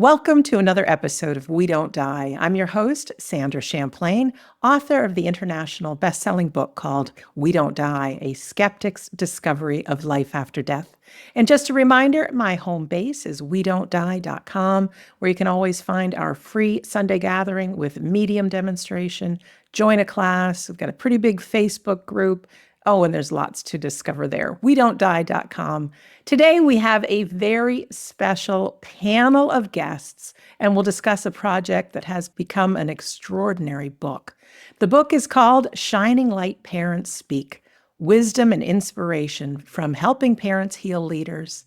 Welcome to another episode of We Don't Die. I'm your host, Sandra Champlain, author of the international best-selling book called We Don't Die, A Skeptic's Discovery of Life After Death. And just a reminder, my home base is WeDon'tDie.com, where you can always find our free Sunday gathering with medium demonstration, join a class. We've got a pretty big Facebook group. Oh, and there's lots to discover there. WeDon'tDie.com. Today, we have a very special panel of guests, and we'll discuss a project that has become an extraordinary book. The book is called Shining Light Parents Speak: Wisdom and Inspiration from Helping Parents Heal Leaders.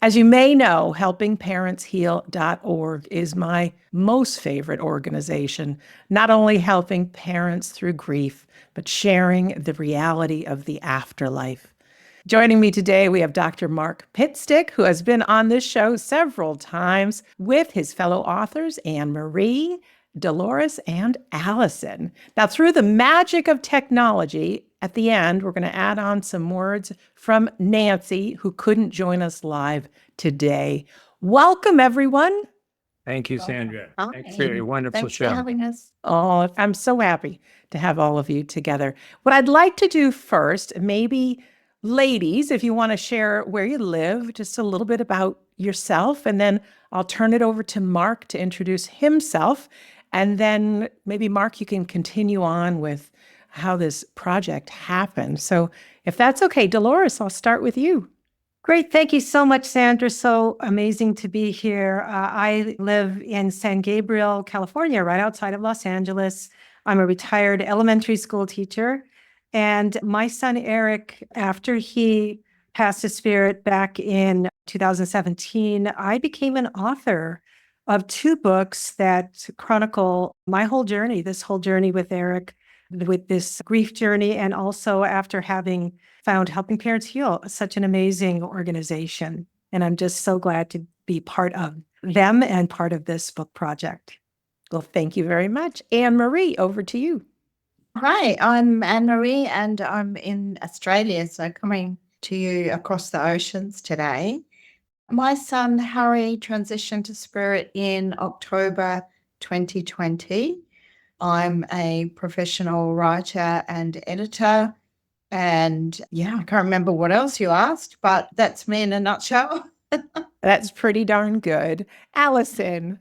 As you may know, helpingparentsheal.org is my most favorite organization, not only helping parents through grief, but sharing the reality of the afterlife. Joining me today, we have Dr. Mark Pitstick, who has been on this show several times with his fellow authors, Anne Marie, Dolores, and Allison. Now, through the magic of technology, at the end, we're going to add on some words from Nancy, who couldn't join us live today. Welcome, everyone. Thank you, Sandra. Hi. Thanks for your wonderful Thanks show. for having us. Oh, I'm so happy to have all of you together. What I'd like to do first, maybe ladies, if you want to share where you live, just a little bit about yourself, and then I'll turn it over to Mark to introduce himself. And then maybe, Mark, you can continue on with how this project happened. So if that's okay, Dolores, I'll start with you. Great. Thank you so much, Sandra. So amazing to be here. I live in San Gabriel, California, right outside of Los Angeles. I'm a retired elementary school teacher. And my son, Eric, after he passed his spirit back in 2017, I became an author of 2 books that chronicle my whole journey, this whole journey with Eric, with this grief journey, and also after having found Helping Parents Heal, such an amazing organization. And I'm just so glad to be part of them and part of this book project. Well, thank you very much. Anne Marie, over to you. Hi, I'm Anne Marie and I'm in Australia, so coming to you across the oceans today. My son Harry transitioned to spirit in October 2020. I'm a professional writer and editor. And yeah, I can't remember what else you asked, but that's me in a nutshell. That's pretty darn good. Allison.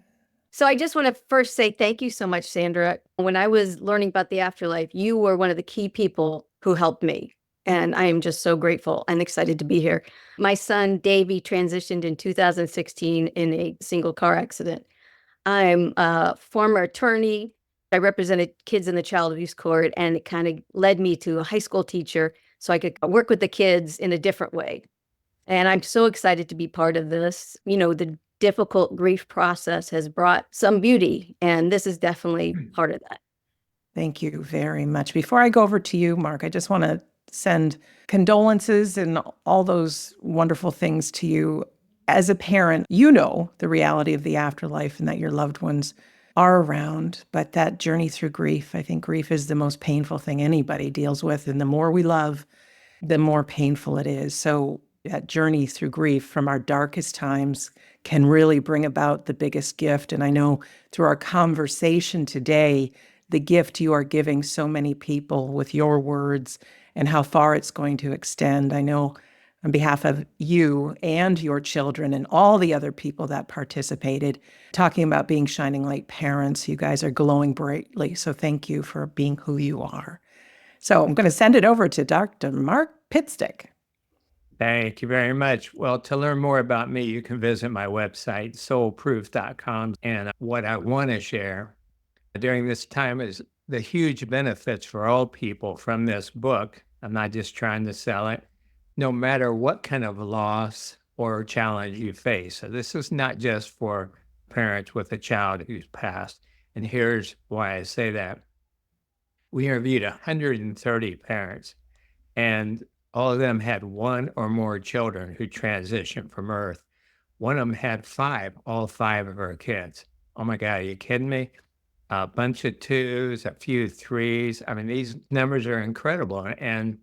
So I just want to first say thank you so much, Sandra. When I was learning about the afterlife, you were one of the key people who helped me. And I am just so grateful and excited to be here. My son, Davey, transitioned in 2016 in a single car accident. I'm a former attorney. I represented kids in the child abuse court, and it kind of led me to a high school teacher so I could work with the kids in a different way. And I'm so excited to be part of this. You know, the difficult grief process has brought some beauty, and this is definitely part of that. Thank you very much. Before I go over to you, Mark, I just want to send condolences and all those wonderful things to you. As a parent, you know the reality of the afterlife and that your loved ones are around, but that journey through grief, I think grief is the most painful thing anybody deals with. And the more we love, the more painful it is. So that journey through grief from our darkest times can really bring about the biggest gift. And I know through our conversation today, the gift you are giving so many people with your words and how far it's going to extend. I know on behalf of you and your children and all the other people that participated, talking about being shining light parents, you guys are glowing brightly. So thank you for being who you are. So I'm going to send it over to Dr. Mark Pitstick. Thank you very much. Well, to learn more about me, you can visit my website, soulproof.com. And what I want to share during this time is the huge benefits for all people from this book. I'm not just trying to sell it, no matter what kind of loss or challenge you face. So this is not just for parents with a child who's passed. And here's why I say that. We interviewed 130 parents, and all of them had 1 or more children who transitioned from Earth. One of them had 5, all 5 of her kids. Oh my God, are you kidding me? A bunch of 2s, a few 3s. I mean, these numbers are incredible. And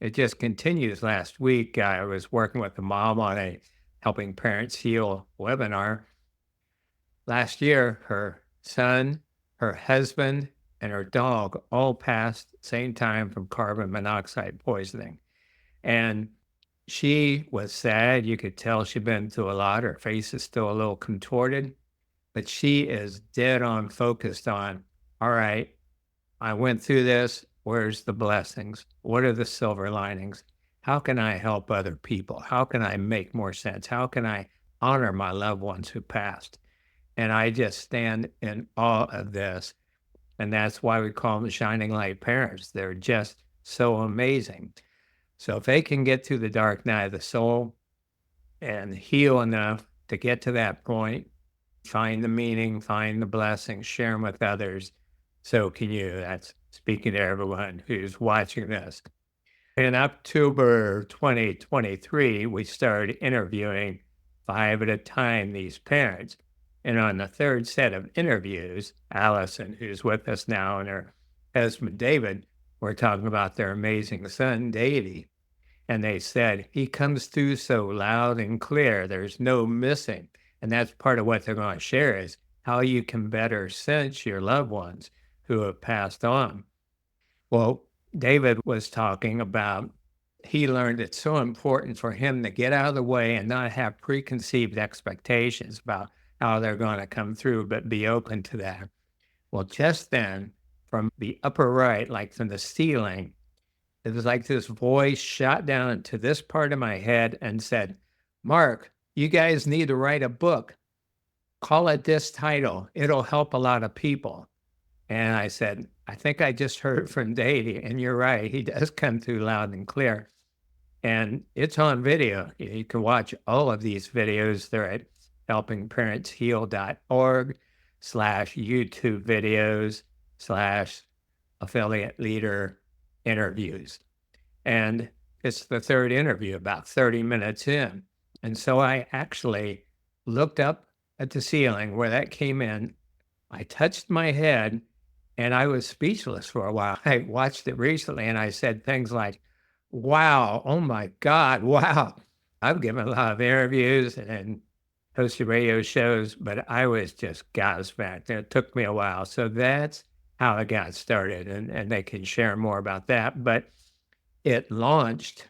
it just continues. Last week, I was working with a mom on a Helping Parents Heal webinar. last year, her son, her husband, and her dog all passed at the same time from carbon monoxide poisoning. And she was sad. You could tell she'd been through a lot. Her face is still a little contorted, but she is dead on focused on, all right, I went through this. Where's the blessings? What are the silver linings? How can I help other people? How can I make more sense? How can I honor my loved ones who passed? And I just stand in awe of this. And that's why we call them shining light parents. They're just so amazing. So if they can get through the dark night of the soul and heal enough to get to that point, find the meaning, find the blessings, share them with others, so can you. That's speaking to everyone who's watching this. In October 2023, we started interviewing 5 at a time these parents. And on the third set of interviews, Allison, who's with us now, and her husband, David, were talking about their amazing son, Davey. And they said, he comes through so loud and clear, there's no missing. And that's part of what they're going to share is how you can better sense your loved ones who have passed on. Well, David was talking about he learned it's so important for him to get out of the way and not have preconceived expectations about how they're going to come through, but be open to that. Well, just then, from the upper right, like from the ceiling, it was like this voice shot down into this part of my head and said, Mark, you guys need to write a book. Call it this title. It'll help a lot of people. And I said, I think I just heard from Davey, and you're right. He does come through loud and clear. And it's on video. You can watch all of these videos. They're at helpingparentsheal.org/YouTube videos/affiliate leader interviews. And it's the third interview, about 30 minutes in. And so I actually looked up at the ceiling where that came in. I touched my head and I was speechless for a while. I watched it recently and I said things like, wow, oh my God, wow. I've given a lot of interviews and hosted radio shows, but I was just gobsmacked. It took me a while. So that's how I got started, and they can share more about that. But it launched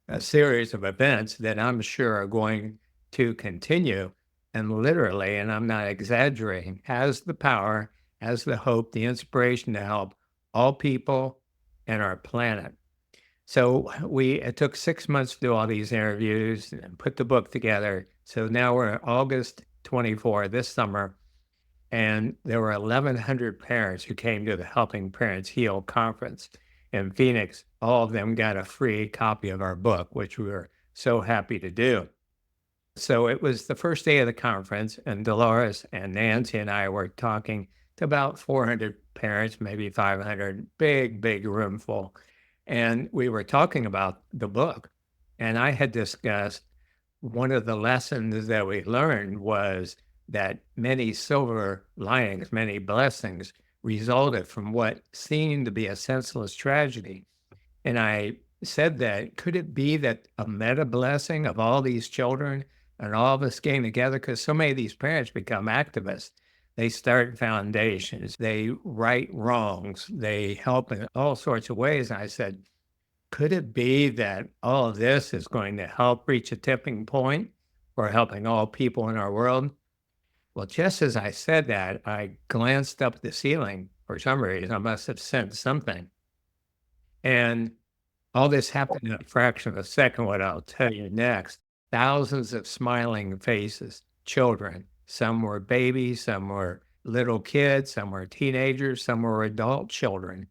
a series of events that I'm sure are going to continue. And literally, and I'm not exaggerating, has the power, has the hope, the inspiration to help all people and our planet. So it took 6 months to do all these interviews and put the book together. So now we're August 24 this summer, and there were 1,100 parents who came to the Helping Parents Heal conference in Phoenix. All of them got a free copy of our book, which we were so happy to do. So it was the first day of the conference, and Dolores and Nancy and I were talking to about 400 parents, maybe 500, big room full. And we were talking about the book. And I had discussed one of the lessons that we learned was that many silver linings, many blessings resulted from what seemed to be a senseless tragedy. And I said that, could it be that a meta blessing of all these children and all of us getting together? Because so many of these parents become activists. They start foundations, they right wrongs, they help in all sorts of ways. And I said, could it be that all of this is going to help reach a tipping point for helping all people in our world? Well, just as I said that, I glanced up at the ceiling. For some reason, I must have sensed something. And all this happened in a fraction of a second, what I'll tell you next. Thousands of smiling faces, children. Some were babies, some were little kids, some were teenagers, some were adult children.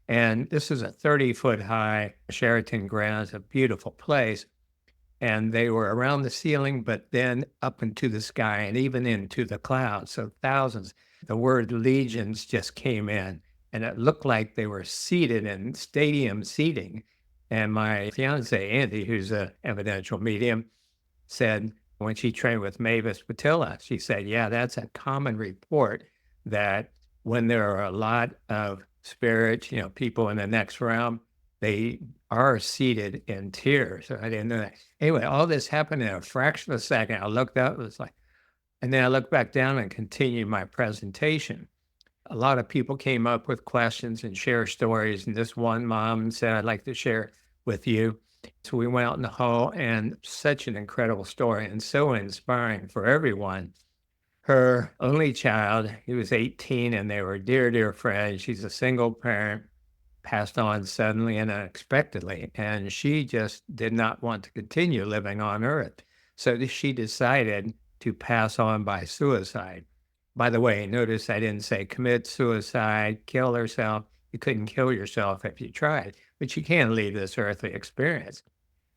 And this is a 30-foot high Sheraton grounds, a beautiful place. And they were around the ceiling, but then up into the sky and even into the clouds. So thousands. The word legions just came in, and it looked like they were seated in stadium seating. And my fiance, Andy, who's an evidential medium, said when she trained with Mavis Patilla, she said, yeah, that's a common report that when there are a lot of spirits, people in the next realm, they are seated in tears. So I didn't know that. Anyway, all this happened in a fraction of a second. I looked up, it was like, And then I looked back down and continued my presentation. A lot of people came up with questions and share stories. And this one mom said, I'd like to share with you. So we went out in the hall, and such an incredible story and so inspiring for everyone. Her only child, he was 18, and they were dear, dear friends. She's a single parent, passed on suddenly and unexpectedly. And she just did not want to continue living on earth. So she decided to pass on by suicide. By the way, notice I didn't say commit suicide, kill herself. You couldn't kill yourself if you tried, but you can leave this earthly experience.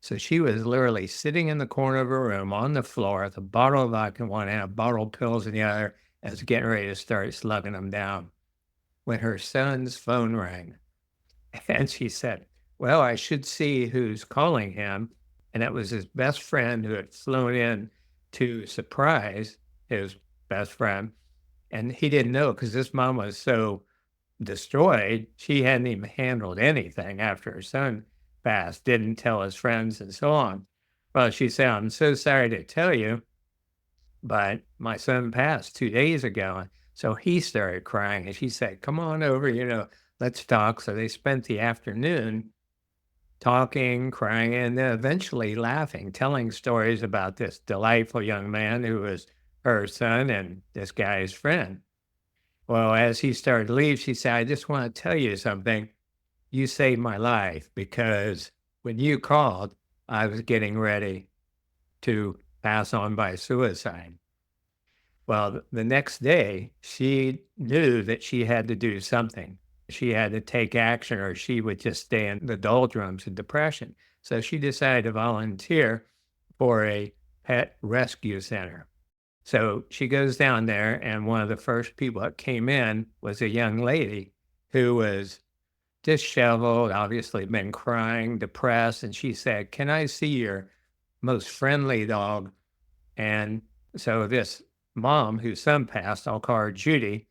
So she was literally sitting in the corner of her room on the floor with a bottle of vodka in one hand, a bottle of pills in the other, and was getting ready to start slugging them down when her son's phone rang. And she said, well, I should see who's calling him. And that was his best friend who had flown in to surprise his best friend. And he didn't know because this mom was so destroyed. She hadn't even handled anything after her son passed, didn't tell his friends and so on. Well, she said, I'm so sorry to tell you, but my son passed 2 days ago. So he started crying, and she said, come on over, let's talk. So they spent the afternoon talking, crying, and then eventually laughing, telling stories about this delightful young man who was her son and this guy's friend. Well, as he started to leave, she said, I just want to tell you something. You saved my life, because when you called, I was getting ready to pass on by suicide. Well, the next day, she knew that she had to do something. She had to take action, or she would just stay in the doldrums of depression. So she decided to volunteer for a pet rescue center. So she goes down there, and one of the first people that came in was a young lady who was disheveled, obviously been crying, depressed. And she said, can I see your most friendly dog? And so this mom, whose son passed, I'll call her Judy,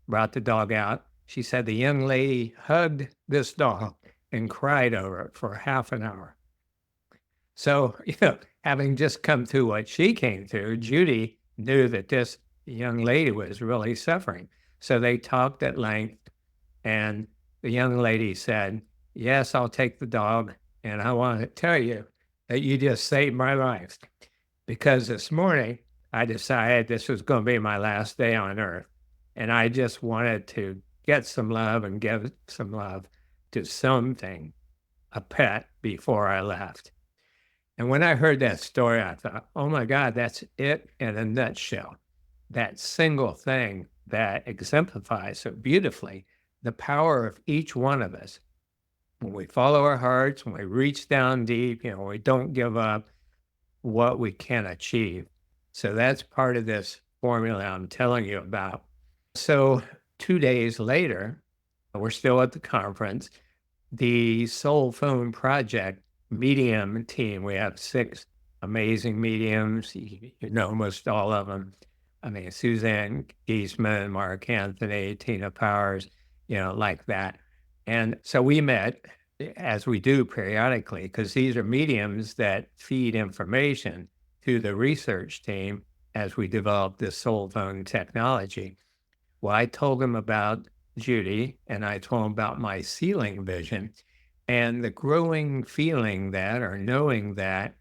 brought the dog out. She said the young lady hugged this dog and cried over it for half an hour. So, having just come through what she came through, Judy knew that this young lady was really suffering. So they talked at length, and the young lady said, yes, I'll take the dog. And I want to tell you that you just saved my life, because this morning I decided this was going to be my last day on earth. And I just wanted to get some love and give some love to something, a pet, before I left. And when I heard that story, I thought, oh my God, that's it in a nutshell. That single thing that exemplifies so beautifully the power of each one of us. When we follow our hearts, when we reach down deep, we don't give up, what we can achieve. So that's part of this formula I'm telling you about. So 2 days later, we're still at the conference. The Soul Phone Project medium team, we have 6 amazing mediums. You know almost all of them. I mean, Suzanne Giesman, Mark Anthony, Tina Powers, like that. And so we met, as we do periodically, because these are mediums that feed information to the research team as we develop this soul phone technology. Well, I told them about Judy, and I told them about my ceiling vision, and the growing feeling that, or knowing that,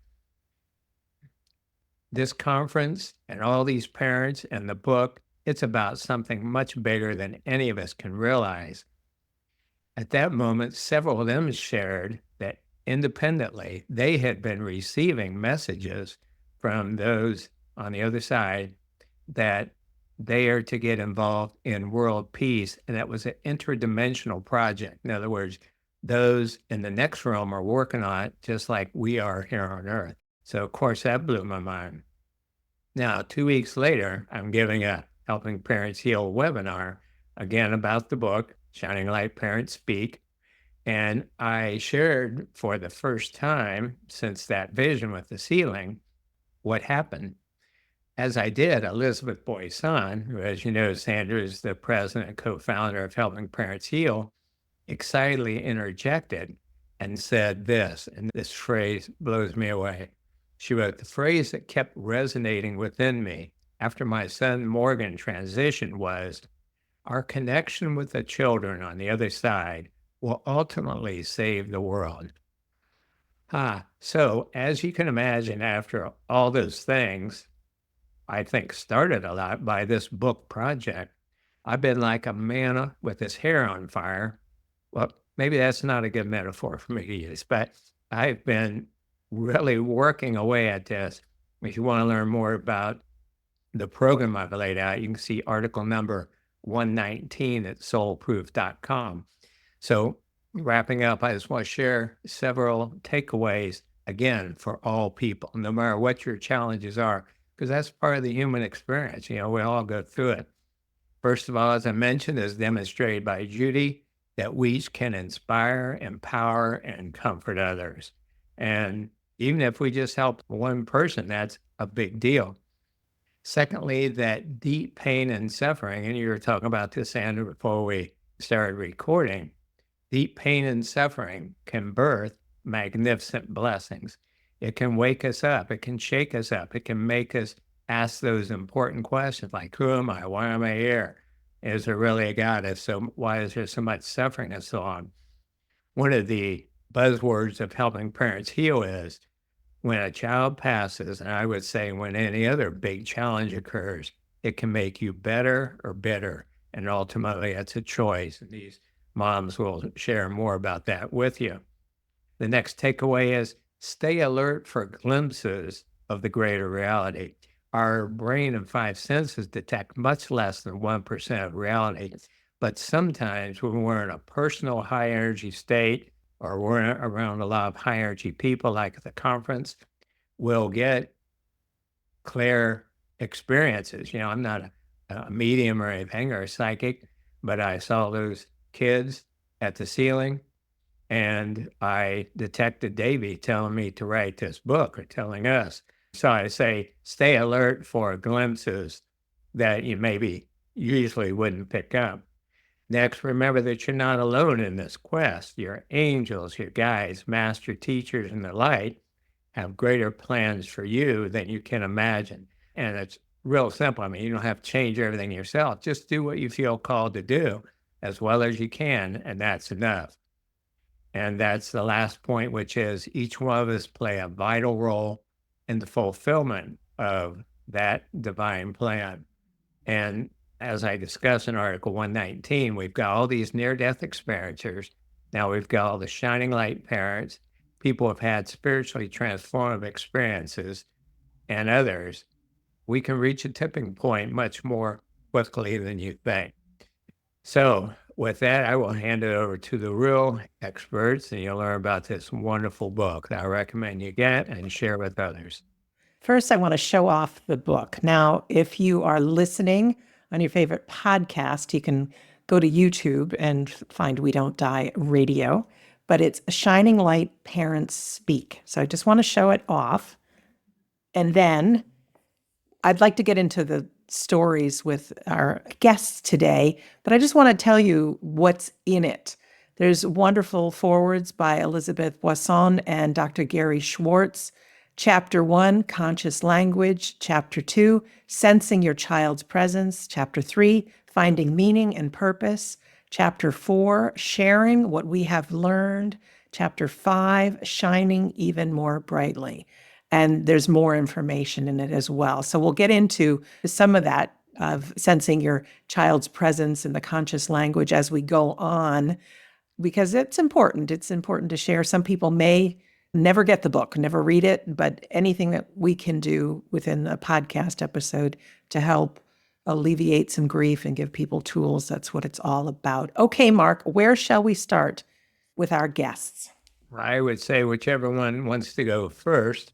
this conference and all these parents and the book, it's about something much bigger than any of us can realize. At that moment, several of them shared that independently, they had been receiving messages from those on the other side that they are to get involved in world peace. And that was an interdimensional project. In other words, those in the next realm are working on it just like we are here on Earth. So, of course, that blew my mind. Now, 2 weeks later, I'm giving a Helping Parents Heal webinar, again about the book, Shining Light Parents Speak. And I shared for the first time since that vision with the ceiling what happened. As I did, Elizabeth Boyson, who, as you know, Sandra, is the president and co-founder of Helping Parents Heal, excitedly interjected and said this, and this phrase blows me away. She wrote, the phrase that kept resonating within me after my son Morgan transitioned was our connection with the children on the other side will ultimately save the world. So as you can imagine, after all those things, I think started a lot by this book project, I've been like a man with his hair on fire. Well, maybe that's not a good metaphor for me to use, but I've been really working away at this. If you want to learn more about the program I've laid out, you can see article number 119 at soulproof.com. So wrapping up, I just want to share several takeaways, again, for all people, no matter what your challenges are, because that's part of the human experience. We all go through it. First of all, as I mentioned, as demonstrated by Judy, that we each can inspire, empower, and comfort others. And even if we just help one person, that's a big deal. Secondly, that deep pain and suffering, and you were talking about this, Sandra, before we started recording, deep pain and suffering can birth magnificent blessings. It can wake us up. It can shake us up. It can make us ask those important questions like, who am I? Why am I here? Is there really a God? Why is there so much suffering and so on? One of the buzzwords of helping parents heal is when a child passes, and I would say when any other big challenge occurs, it can make you better or bitter. And ultimately, it's a choice. And these moms will share more about that with you. The next takeaway is stay alert for glimpses of the greater reality. Our brain and five senses detect much less than 1% of reality. But sometimes when we're in a personal high energy state, or we're around a lot of high energy people like at the conference, we'll get clear experiences. I'm not a medium or anything or a psychic, but I saw those kids at the ceiling and I detected Davy telling me to write this book or telling us. So I say, stay alert for glimpses that you maybe usually wouldn't pick up. Next, remember that you're not alone in this quest. Your angels, your guides, master teachers, and the light have greater plans for you than you can imagine. And it's real simple. You don't have to change everything yourself. Just do what you feel called to do as well as you can, and that's enough. And that's the last point, which is each one of us play a vital role in the fulfillment of that divine plan. And as I discussed in Article 119, we've got all these near-death experiencers. Now we've got all the shining light parents, people who have had spiritually transformative experiences, and others. We can reach a tipping point much more quickly than you think. So with that, I will hand it over to the real experts, and you'll learn about this wonderful book that I recommend you get and share with others. First, I want to show off the book. Now, if you are listening on your favorite podcast, you can go to YouTube and find We Don't Die Radio, but it's Shining Light Parents Speak. So I just want to show it off. And then I'd like to get into the stories with our guests today, but I just want to tell you what's in it. There's wonderful forewords by Elizabeth Boisson and Dr. Gary Schwartz. Chapter 1, Conscious Language. Chapter 2, Sensing Your Child's Presence. Chapter 3, Finding Meaning and Purpose. Chapter 4, Sharing What We Have Learned. Chapter 5, Shining Even More Brightly. And there's more information in it as well. So we'll get into some of that, of sensing your child's presence in the conscious language as we go on, because it's important. It's important to share. Some people may never get the book, never read it, but anything that we can do within a podcast episode to help alleviate some grief and give people tools, that's what it's all about. Okay, Mark, where shall we start with our guests? I would say whichever one wants to go first,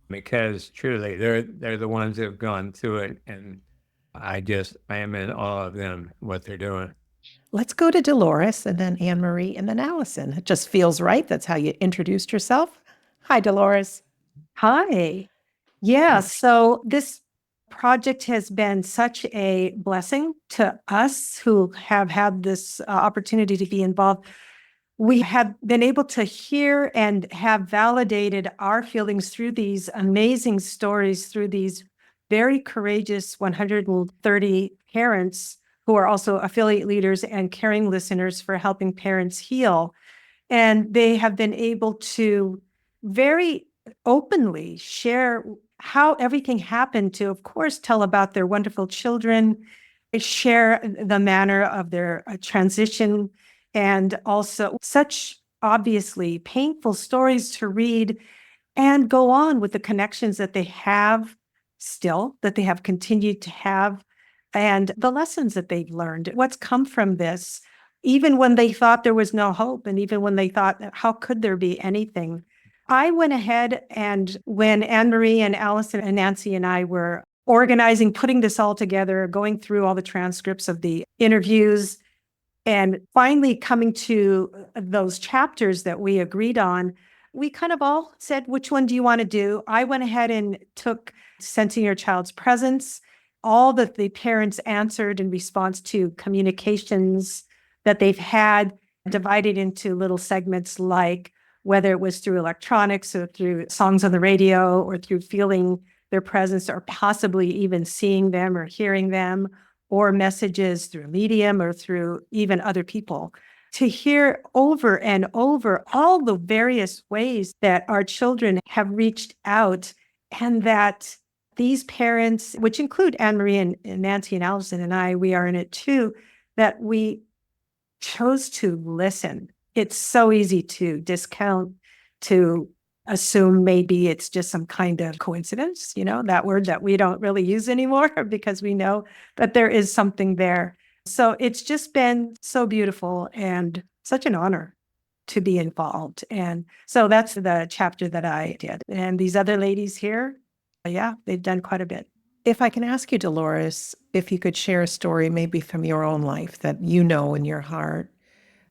because truly they're the ones that have gone through it, and I am in awe of them, what they're doing. Let's go to Dolores and then Anne Marie and then Allison. It just feels right. That's how you introduced yourself. Hi, Dolores. Hi. Yeah, so this project has been such a blessing to us who have had this opportunity to be involved. We have been able to hear and have validated our feelings through these amazing stories, through these very courageous 130 parents who are also affiliate leaders and caring listeners for helping parents heal. And they have been able to very openly share how everything happened, to, of course, tell about their wonderful children, share the manner of their transition, and also such obviously painful stories to read, and go on with the connections that they have still, that they have continued to have, and the lessons that they've learned, what's come from this, even when they thought there was no hope, and even when they thought, how could there be anything? I went ahead, and when Anne-Marie and Allison and Nancy and I were organizing, putting this all together, going through all the transcripts of the interviews, and finally coming to those chapters that we agreed on, we kind of all said, which one do you want to do? I went ahead and took Sensing Your Child's Presence, all that the parents answered in response to communications that they've had, divided into little segments, like whether it was through electronics or through songs on the radio or through feeling their presence or possibly even seeing them or hearing them, or messages through Medium or through even other people, to hear over and over all the various ways that our children have reached out, and that these parents, which include Anne-Marie and Nancy and Allison and I, we are in it too, that we chose to listen. It's so easy to discount, to assume maybe it's just some kind of coincidence, that word that we don't really use anymore because we know that there is something there. So it's just been so beautiful and such an honor to be involved. And so that's the chapter that I did. And these other ladies here, yeah, they've done quite a bit. If I can ask you, Dolores, if you could share a story maybe from your own life that you know in your heart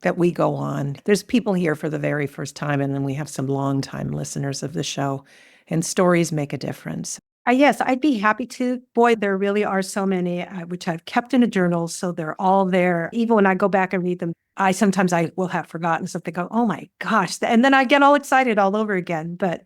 that we go on. There's people here for the very first time, and then we have some longtime listeners of the show, and stories make a difference. Yes, I'd be happy to. Boy, there really are so many, which I've kept in a journal, so they're all there. Even when I go back and read them, sometimes I will have forgotten something, go, oh my gosh, and then I get all excited all over again. But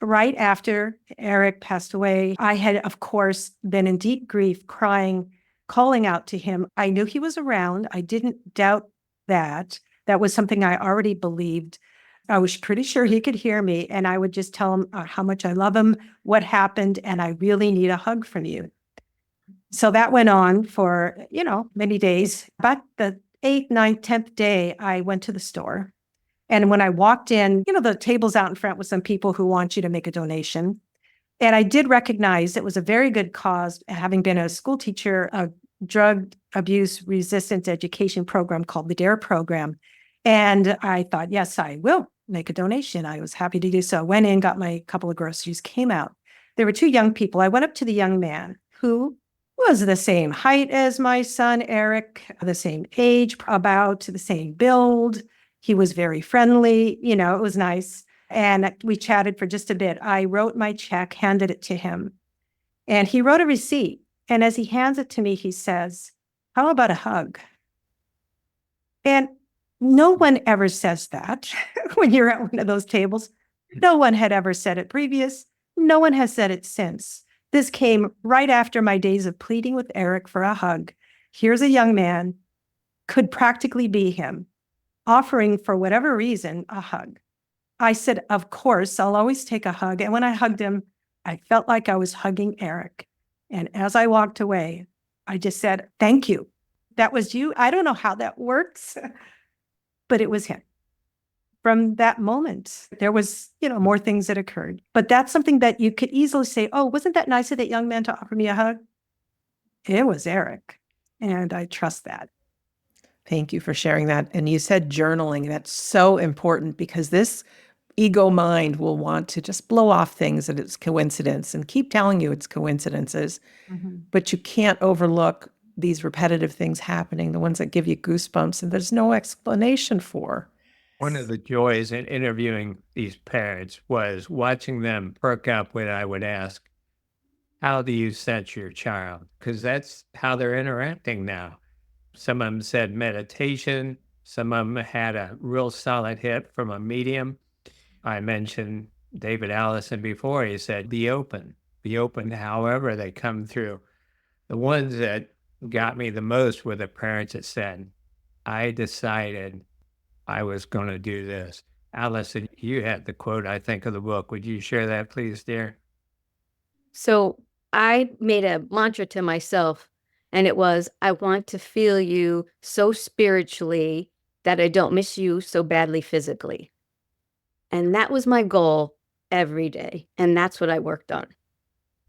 right after Eric passed away, I had, of course, been in deep grief, crying, calling out to him. I knew he was around. I didn't doubt that. That was something I already believed. I was pretty sure he could hear me, and I would just tell him how much I love him, what happened, and I really need a hug from you. So that went on for, many days. But the 8th, 9th, 10th day, I went to the store. And when I walked in, the table's out in front with some people who want you to make a donation. And I did recognize it was a very good cause, having been a school teacher, a drug abuse resistant education program called the DARE program. And I thought, yes, I will make a donation. I was happy to do so. Went in, got my couple of groceries, came out. There were 2 young people. I went up to the young man who was the same height as my son, Eric, the same age, about the same build. He was very friendly, it was nice. And we chatted for just a bit. I wrote my check, handed it to him, and he wrote a receipt. And as he hands it to me, he says, how about a hug? And no one ever says that when you're at one of those tables. No one had ever said it previous. No one has said it since. This came right after my days of pleading with Eric for a hug. Here's a young man, could practically be him, offering for whatever reason a hug. I said, of course, I'll always take a hug. And when I hugged him, I felt like I was hugging Eric. And as I walked away, I just said, thank you. That was you. I don't know how that works, but it was him. From that moment, there was, more things that occurred. But that's something that you could easily say, oh, wasn't that nice of that young man to offer me a hug? It was Eric. And I trust that. Thank you for sharing that. And you said journaling. That's so important because this ego mind will want to just blow off things that it's coincidence and keep telling you it's coincidences. Mm-hmm. But you can't overlook these repetitive things happening, the ones that give you goosebumps and there's no explanation for. One of the joys in interviewing these parents was watching them perk up when I would ask, how do you sense your child? Because that's how they're interacting now. Some of them said meditation. Some of them had a real solid hit from a medium. I mentioned David Allison before. He said, be open be open to however they come through. The ones that got me the most were the parents that said, I decided I was going to do this. Allison, you had the quote, I think, of the book. Would you share that, please, dear? So I made a mantra to myself, and it was, I want to feel you so spiritually that I don't miss you so badly physically. And that was my goal every day. And that's what I worked on.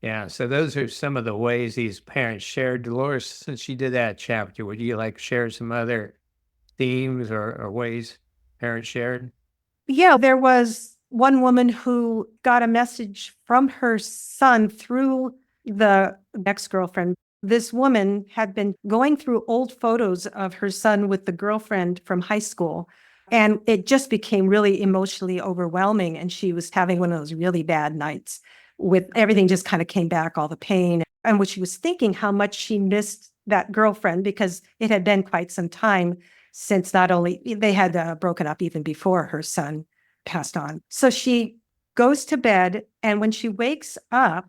Yeah, so those are some of the ways these parents shared. Dolores, since you did that chapter, would you like to share some other themes or ways parents shared? Yeah, there was one woman who got a message from her son through the ex-girlfriend. This woman had been going through old photos of her son with the girlfriend from high school, and it just became really emotionally overwhelming. And she was having one of those really bad nights with everything just kind of came back, all the pain. And what she was thinking, how much she missed that girlfriend, because it had been quite some time since not only they had broken up even before her son passed on. So she goes to bed, and when she wakes up,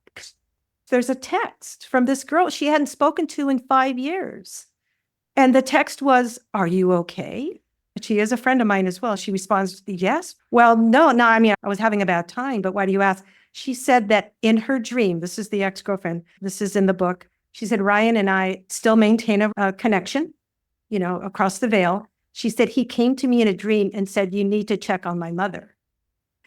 there's a text from this girl she hadn't spoken to in 5 years. And the text was, "Are you okay?" She is a friend of mine as well. She responds, "Yes." "Well, no, I mean, I was having a bad time, but why do you ask?" She said that in her dream, this is the ex-girlfriend, this is in the book. She said, "Ryan and I still maintain a connection, across the veil." She said, "He came to me in a dream and said, you need to check on my mother."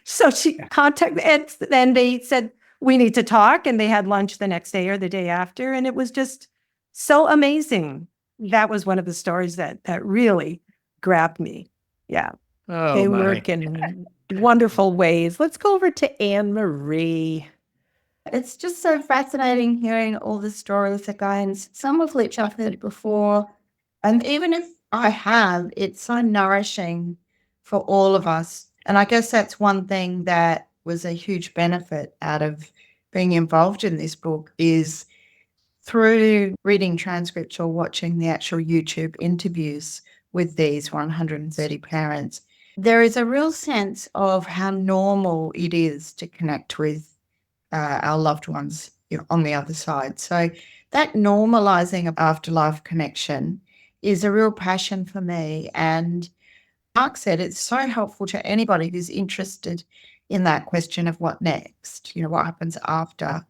So she contacted, and then they said, we need to talk. And they had lunch the next day or the day after. And it was just so amazing. That was one of the stories that really grabbed me. Yeah. Oh, They my. work in wonderful ways. Let's go over to Anne Marie. It's just so fascinating hearing all the stories again, some of which I've heard before. And even if I have, it's so nourishing for all of us. And I guess that's one thing that was a huge benefit out of being involved in this book is through reading transcripts or watching the actual YouTube interviews with these 130 parents, there is a real sense of how normal it is to connect with our loved ones on the other side. So that normalizing of afterlife connection is a real passion for me. And Mark said it's so helpful to anybody who's interested in that question of what next, what happens after.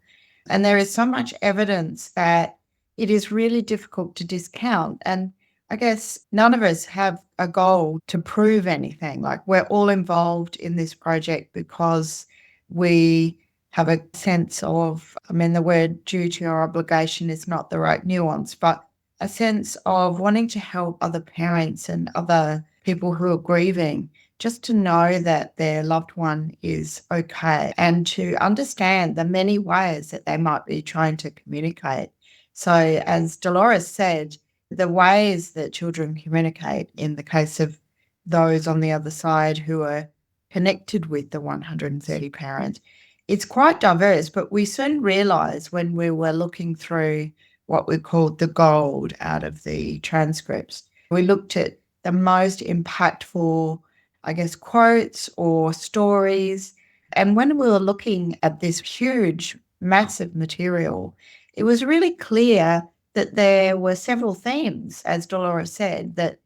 And there is so much evidence that it is really difficult to discount. And I guess none of us have a goal to prove anything. Like, we're all involved in this project because we have a sense of, the word duty or obligation is not the right nuance, but a sense of wanting to help other parents and other people who are grieving, just to know that their loved one is okay and to understand the many ways that they might be trying to communicate. So as Dolores said, the ways that children communicate in the case of those on the other side who are connected with the 130 parents, it's quite diverse, but we soon realised when we were looking through what we called the gold out of the transcripts, we looked at the most impactful, I guess, quotes or stories. And when we were looking at this huge, massive material, it was really clear that there were several themes, as Dolores said, that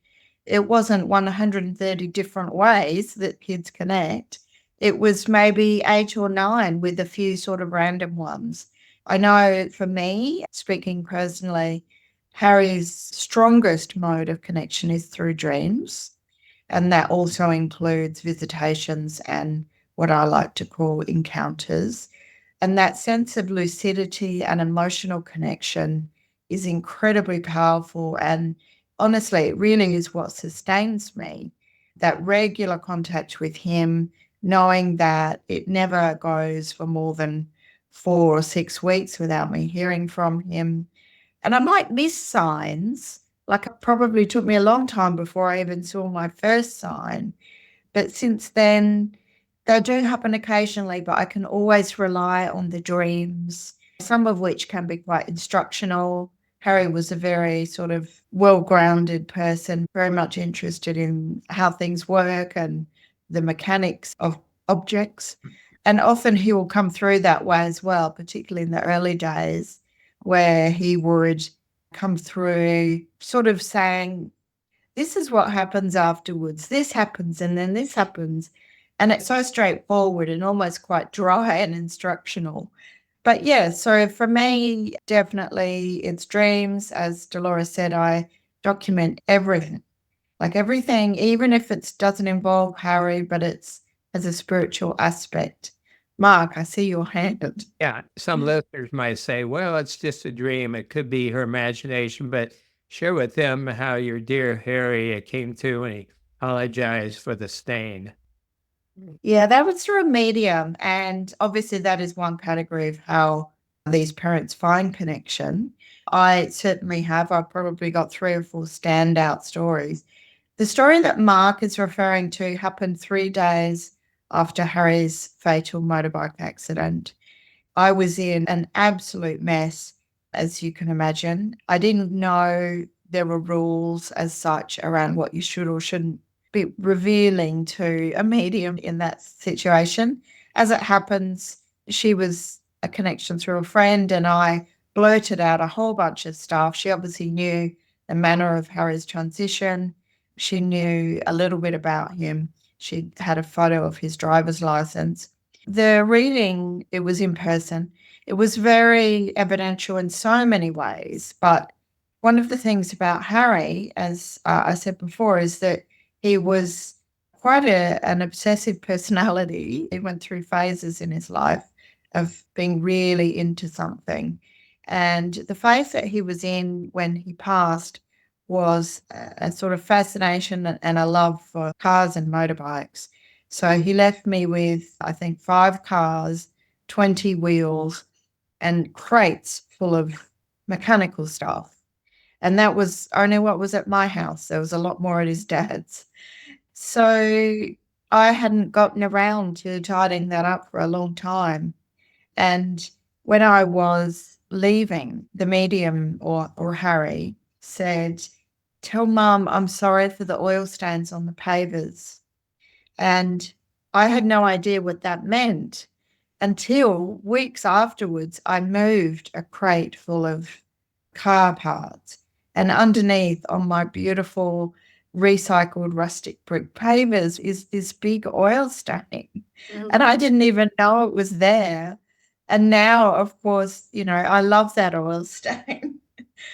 it wasn't 130 different ways that kids connect. It was maybe 8 or 9 with a few sort of random ones. I know for me, speaking personally, Harry's strongest mode of connection is through dreams. And that also includes visitations and what I like to call encounters. And that sense of lucidity and emotional connection is incredibly powerful. And honestly, it really is what sustains me. That regular contact with him, knowing that it never goes for more than 4 or 6 weeks without me hearing from him. And I might miss signs. Like, it probably took me a long time before I even saw my first sign. But since then, they do happen occasionally, but I can always rely on the dreams, some of which can be quite instructional. Harry was a very sort of well-grounded person, very much interested in how things work and the mechanics of objects. And often he will come through that way as well, particularly in the early days, where he would come through sort of saying, this is what happens afterwards. This happens and then this happens. And it's so straightforward and almost quite dry and instructional. But yeah, so for me, definitely it's dreams. As Dolores said, I document everything, like everything, even if it doesn't involve Harry, but it's has a spiritual aspect. Mark, I see your hand. Yeah, some listeners might say, well, it's just a dream. It could be her imagination, but share with them how your dear Harry came to and he apologized for the stain. Yeah, that was through a medium. And obviously, that is one category of how these parents find connection. I certainly have. I've probably got 3 or 4 standout stories. The story that Mark is referring to happened 3 days after Harry's fatal motorbike accident. I was in an absolute mess, as you can imagine. I didn't know there were rules as such around what you should or shouldn't be revealing to a medium in that situation. As it happens, she was a connection through a friend, and I blurted out a whole bunch of stuff. She obviously knew the manner of Harry's transition. She knew a little bit about him. She had a photo of his driver's license. The reading, it was in person. It was very evidential in so many ways. But one of the things about Harry, as I said before, is that he was quite an obsessive personality. He went through phases in his life of being really into something. And the phase that he was in when he passed was a sort of fascination and a love for cars and motorbikes. So he left me with, I think, 5 cars, 20 wheels, and crates full of mechanical stuff. And that was only what was at my house. There was a lot more at his dad's. So I hadn't gotten around to tidying that up for a long time. And when I was leaving, the medium or Harry said, tell Mum I'm sorry for the oil stains on the pavers. And I had no idea what that meant until weeks afterwards, I moved a crate full of car parts. And underneath on my beautiful recycled rustic brick pavers is this big oil stain. And I didn't even know it was there. And now, of course, I love that oil stain.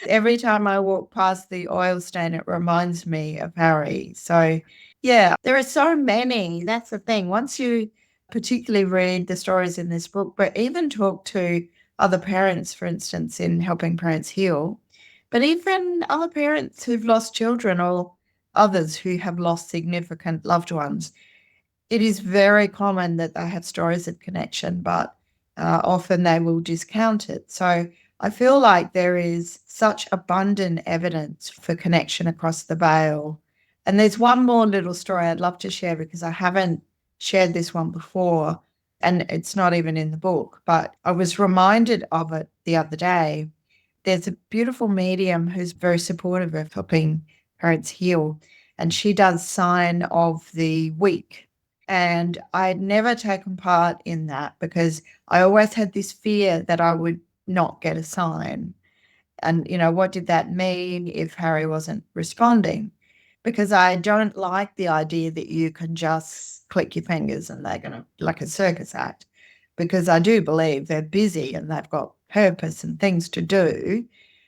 Every time I walk past the oil stain, it reminds me of Harry. So, yeah, there are so many. That's the thing. Once you particularly read the stories in this book, but even talk to other parents, for instance, in Helping Parents Heal, but even other parents who've lost children or others who have lost significant loved ones, it is very common that they have stories of connection, but often they will discount it. So I feel like there is such abundant evidence for connection across the veil. And there's one more little story I'd love to share because I haven't shared this one before and it's not even in the book, but I was reminded of it the other day. There's a beautiful medium who's very supportive of Helping Parents Heal, and she does Sign of the Week. And I'd never taken part in that because I always had this fear that I would not get a sign. And, what did that mean if Harry wasn't responding? Because I don't like the idea that you can just click your fingers and they're going to, like a circus act, because I do believe they're busy and they've got purpose and things to do,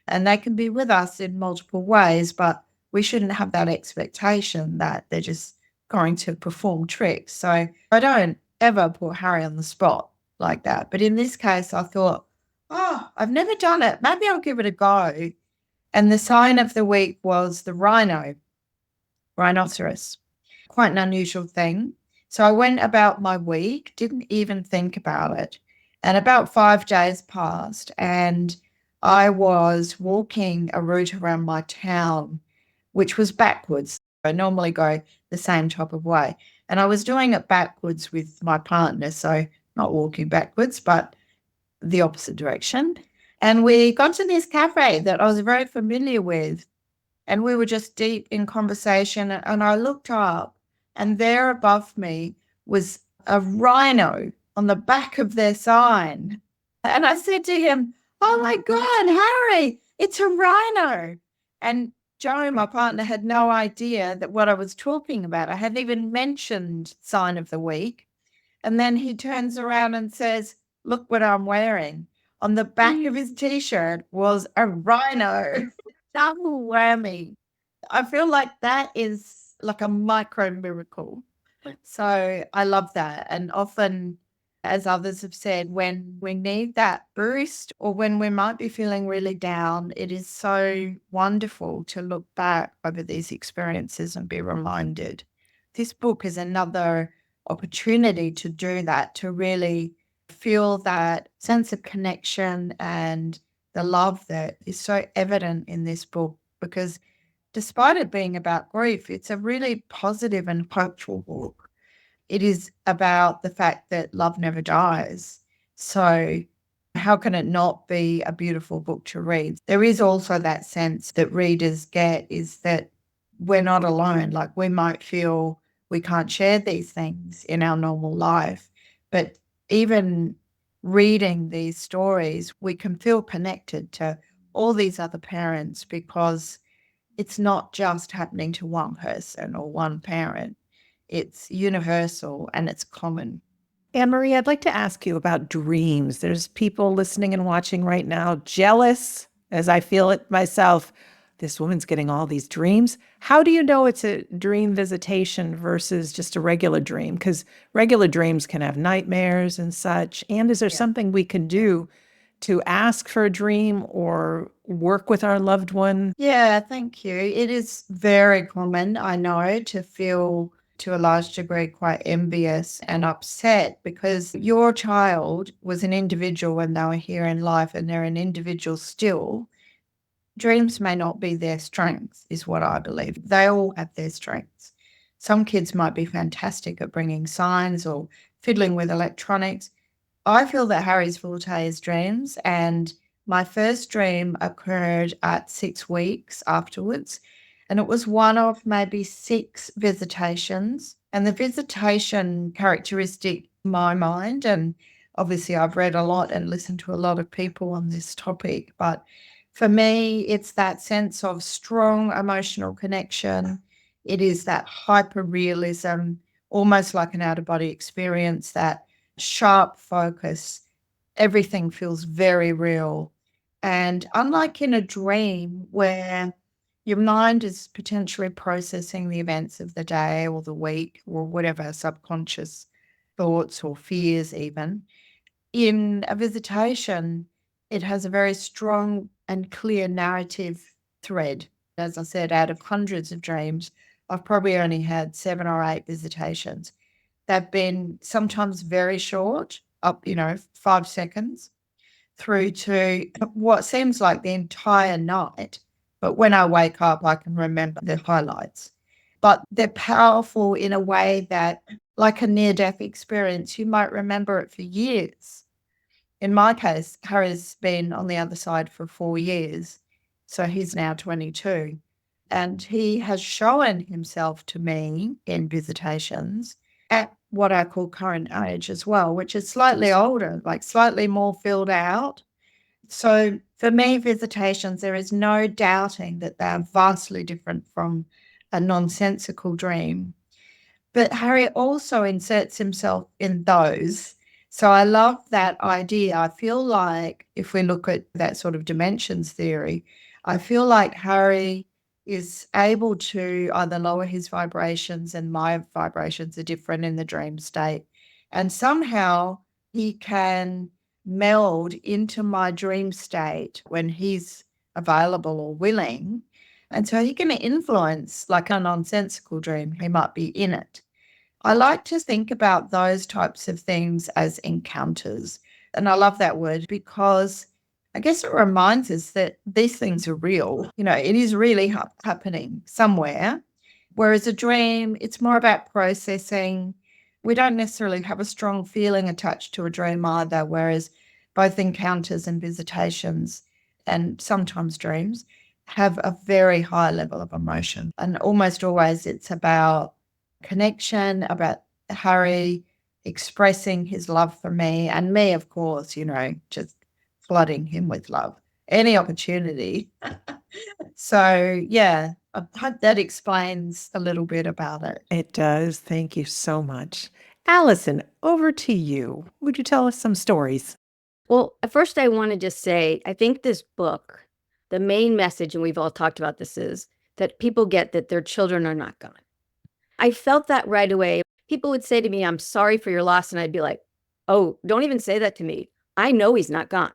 and they can be with us in multiple ways, but we shouldn't have that expectation that they're just going to perform tricks. So I don't ever put Harry on the spot like that. But in this case, I thought, I've never done it. Maybe I'll give it a go. And the sign of the week was the rhinoceros. Quite an unusual thing. So I went about my week, didn't even think about it. And about 5 days passed and I was walking a route around my town, which was backwards. I normally go the same type of way. And I was doing it backwards with my partner. So not walking backwards, but the opposite direction. And we got to this cafe that I was very familiar with. And we were just deep in conversation. And I looked up and there above me was a rhino on the back of their sign. And I said to him, "Oh my God, Harry, it's a rhino." And Joe, my partner, had no idea that what I was talking about. I hadn't even mentioned sign of the week. And then he turns around and says, "Look what I'm wearing." On the back of his T-shirt was a rhino. Double whammy. I feel like that is like a micro miracle. So I love that. And often, as others have said, when we need that boost or when we might be feeling really down, it is so wonderful to look back over these experiences and be reminded. This book is another opportunity to do that, to really feel that sense of connection and the love that is so evident in this book, because despite it being about grief, it's a really positive and hopeful book. It is about the fact that love never dies. So how can it not be a beautiful book to read? There is also that sense that readers get, is that we're not alone. Like, we might feel we can't share these things in our normal life, but even reading these stories, we can feel connected to all these other parents, because it's not just happening to one person or one parent. It's universal and it's common. Anne-Marie, I'd like to ask you about dreams. There's people listening and watching right now, jealous, as I feel it myself. This woman's getting all these dreams. How do you know it's a dream visitation versus just a regular dream? Because regular dreams can have nightmares and such. And is there something we can do to ask for a dream or work with our loved one? Yeah, thank you. It is very common, I know, to feel to a large degree quite envious and upset because your child was an individual when they were here in life and they're an individual still. Dreams may not be their strengths, is what I believe. They all have their strengths. Some kids might be fantastic at bringing signs or fiddling with electronics. I feel that Harry's forte is dreams, and my first dream occurred at 6 weeks afterwards, and it was one of maybe 6 visitations. And the visitation characteristic in my mind, and obviously I've read a lot and listened to a lot of people on this topic, but for me, it's that sense of strong emotional connection. It is that hyper-realism, almost like an out-of-body experience, that sharp focus. Everything feels very real. And unlike in a dream where your mind is potentially processing the events of the day or the week or whatever subconscious thoughts or fears even, in a visitation, it has a very strong and clear narrative thread. As I said, out of hundreds of dreams, I've probably only had 7 or 8 visitations. They've been sometimes very short, up, 5 seconds, through to what seems like the entire night. But when I wake up, I can remember the highlights. But they're powerful in a way that, like a near-death experience, you might remember it for years. In my case, Harry's been on the other side for 4 years, so he's now 22. And he has shown himself to me in visitations at what I call current age as well, which is slightly older, like slightly more filled out. So for me, visitations, there is no doubting that they're vastly different from a nonsensical dream. But Harry also inserts himself in those. So I love that idea. I feel like if we look at that sort of dimensions theory, I feel like Harry is able to either lower his vibrations, and my vibrations are different in the dream state, and somehow he can meld into my dream state when he's available or willing. And so he can influence, like a nonsensical dream, he might be in it. I like to think about those types of things as encounters. And I love that word because I guess it reminds us that these things are real. It is really happening somewhere. Whereas a dream, it's more about processing. We don't necessarily have a strong feeling attached to a dream either, whereas both encounters and visitations and sometimes dreams have a very high level of emotion. And almost always it's about connection, about Harry expressing his love for me, and me, of course, just flooding him with love, any opportunity. So, yeah, I hope that explains a little bit about it. It does. Thank you so much. Allison, over to you. Would you tell us some stories? Well, at first, I want to just say, I think this book, the main message, and we've all talked about this, is that people get that their children are not gone. I felt that right away. People would say to me, I'm sorry for your loss. And I'd be like, oh, don't even say that to me. I know he's not gone,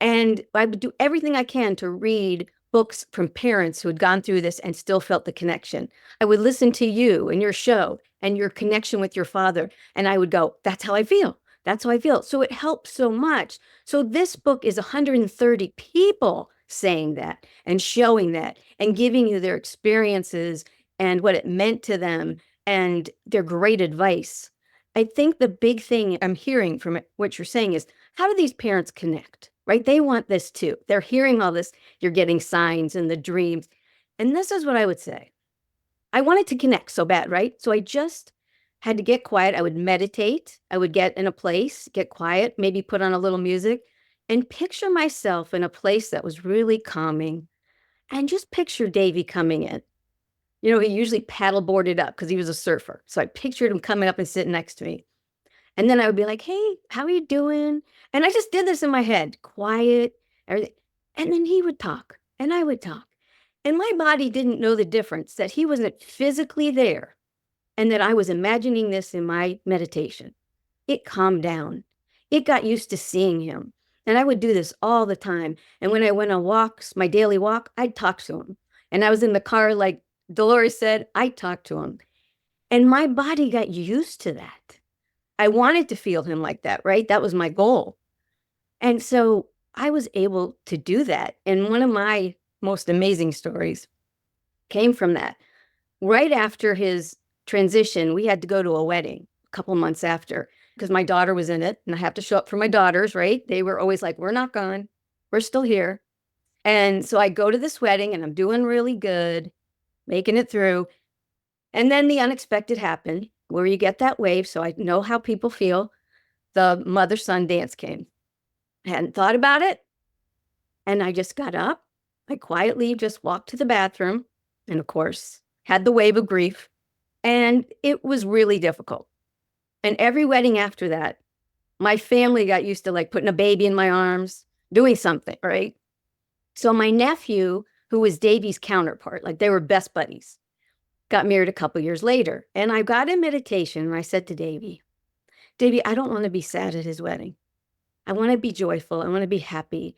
And I would do everything I can to read books from parents who had gone through this and still felt the connection. I would listen to you and your show and your connection with your father. And I would go, that's how I feel. That's how I feel. So it helps so much. So this book is 130 people saying that and showing that and giving you their experiences and what it meant to them and their great advice. I think the big thing I'm hearing from what you're saying is, how do these parents connect, right? They want this too. They're hearing all this. You're getting signs and the dreams. And this is what I would say. I wanted to connect so bad, right? So I just had to get quiet. I would meditate. I would get in a place, get quiet, maybe put on a little music and picture myself in a place that was really calming and just picture Davy coming in. He usually paddleboarded up because he was a surfer. So I pictured him coming up and sitting next to me. And then I would be like, hey, how are you doing? And I just did this in my head, quiet, everything. And then he would talk and I would talk. And my body didn't know the difference, that he wasn't physically there and that I was imagining this in my meditation. It calmed down. It got used to seeing him. And I would do this all the time. And when I went on walks, my daily walk, I'd talk to him. And I was in the car, like Dolores said, I talked to him. And my body got used to that. I wanted to feel him like that, right? That was my goal. And so I was able to do that. And one of my most amazing stories came from that. Right after his transition, we had to go to a wedding a couple months after because my daughter was in it. And I have to show up for my daughters, right? They were always like, we're not gone. We're still here. And so I go to this wedding and I'm doing really good, making it through. And then the unexpected happened where you get that wave. So I know how people feel. The mother-son dance came. I hadn't thought about it. And I just got up. I quietly just walked to the bathroom and, of course, had the wave of grief. And it was really difficult. And every wedding after that, my family got used to like putting a baby in my arms, doing something, right? So my nephew, who was Davy's counterpart, like they were best buddies, got married a couple years later. And I got in meditation and I said to Davy, I don't want to be sad at his wedding. I want to be joyful. I want to be happy.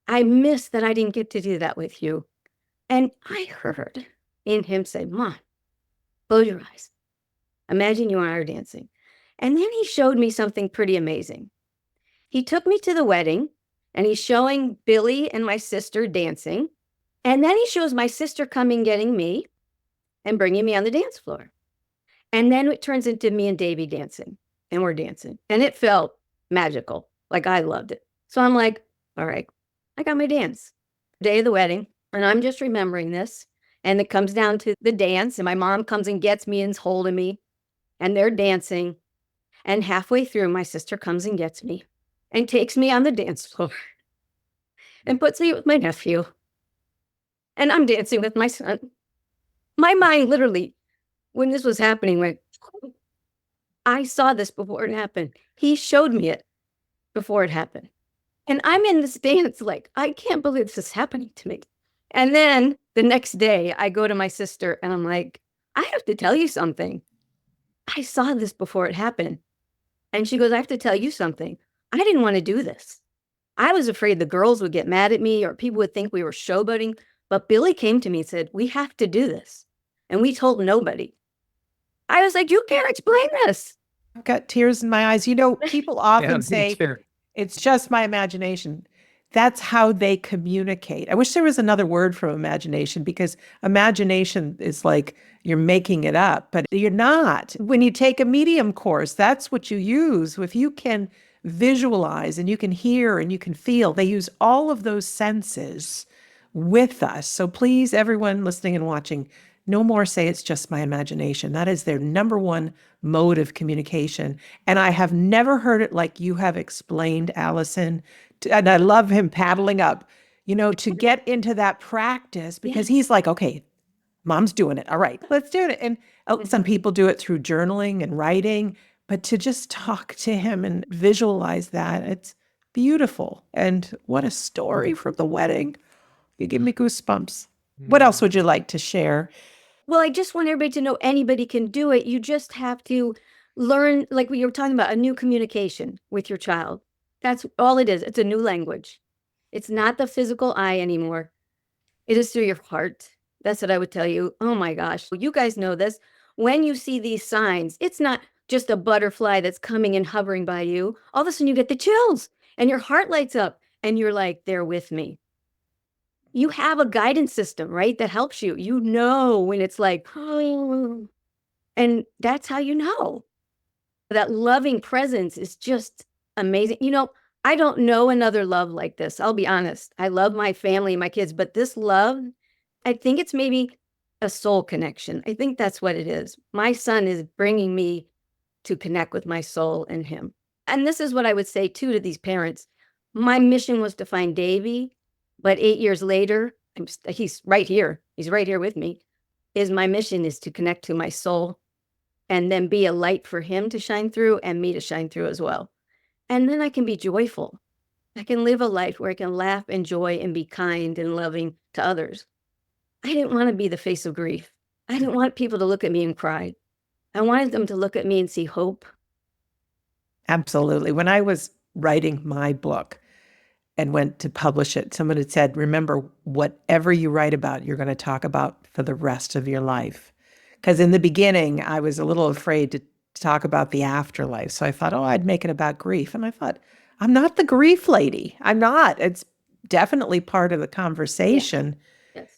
I miss that I didn't get to do that with you. And I heard in him say, Mom, close your eyes. Imagine you and I are dancing. And then he showed me something pretty amazing. He took me to the wedding and he's showing Billy and my sister dancing. And then he shows my sister coming, getting me and bringing me on the dance floor. And then it turns into me and Davy dancing and we're dancing. And it felt magical. Like I loved it. So I'm like, all right, I got my dance. Day of the wedding. And I'm just remembering this. And it comes down to the dance. And my mom comes and gets me and is holding me. And they're dancing. And halfway through, my sister comes and gets me and takes me on the dance floor and puts me with my nephew. And I'm dancing with my son. My mind literally, when this was happening, went, I saw this before it happened. He showed me it before it happened. And I'm in this dance like, I can't believe this is happening to me. And then the next day, I go to my sister and I'm like, I have to tell you something. I saw this before it happened. And she goes, I have to tell you something. I didn't want to do this. I was afraid the girls would get mad at me or people would think we were showboating. But Billy came to me and said, we have to do this. And we told nobody. I was like, you can't explain this. I've got tears in my eyes. People often say, it's just my imagination. That's how they communicate. I wish there was another word for imagination, because imagination is like you're making it up, but you're not. When you take a medium course, that's what you use. If you can visualize and you can hear and you can feel, they use all of those senses with us. So please, everyone listening and watching, no more say it's just my imagination. That is their number one mode of communication. And I have never heard it like you have explained, Allison. And I love him paddling up, to get into that practice because he's like, okay, mom's doing it. All right, let's do it. And some people do it through journaling and writing, but to just talk to him and visualize that, it's beautiful. And what a story from the wedding. You give me goosebumps. What else would you like to share? Well, I just want everybody to know anybody can do it. You just have to learn, like we were talking about, a new communication with your child. That's all it is. It's a new language. It's not the physical eye anymore. It is through your heart. That's what I would tell you. Oh my gosh. You guys know this. When you see these signs, it's not just a butterfly that's coming and hovering by you. All of a sudden you get the chills and your heart lights up and you're like, they're with me. You have a guidance system, right? That helps you. You know when it's like, oh, and that's how you know. That loving presence is just amazing. I don't know another love like this. I'll be honest. I love my family, my kids, but this love, I think it's maybe a soul connection. I think that's what it is. My son is bringing me to connect with my soul and him. And this is what I would say too to these parents. My mission was to find Davy, but 8 years later, he's right here. He's right here with me. My mission is to connect to my soul and then be a light for him to shine through and me to shine through as well. And then I can be joyful. I can live a life where I can laugh and joy and be kind and loving to others. I didn't want to be the face of grief. I didn't want people to look at me and cry. I wanted them to look at me and see hope. Absolutely. When I was writing my book and went to publish it, someone had said, remember, whatever you write about, you're going to talk about for the rest of your life. Because in the beginning, I was a little afraid to talk about the afterlife. So I thought, I'd make it about grief. And I thought, I'm not the grief lady. I'm not. It's definitely part of the conversation. Yes.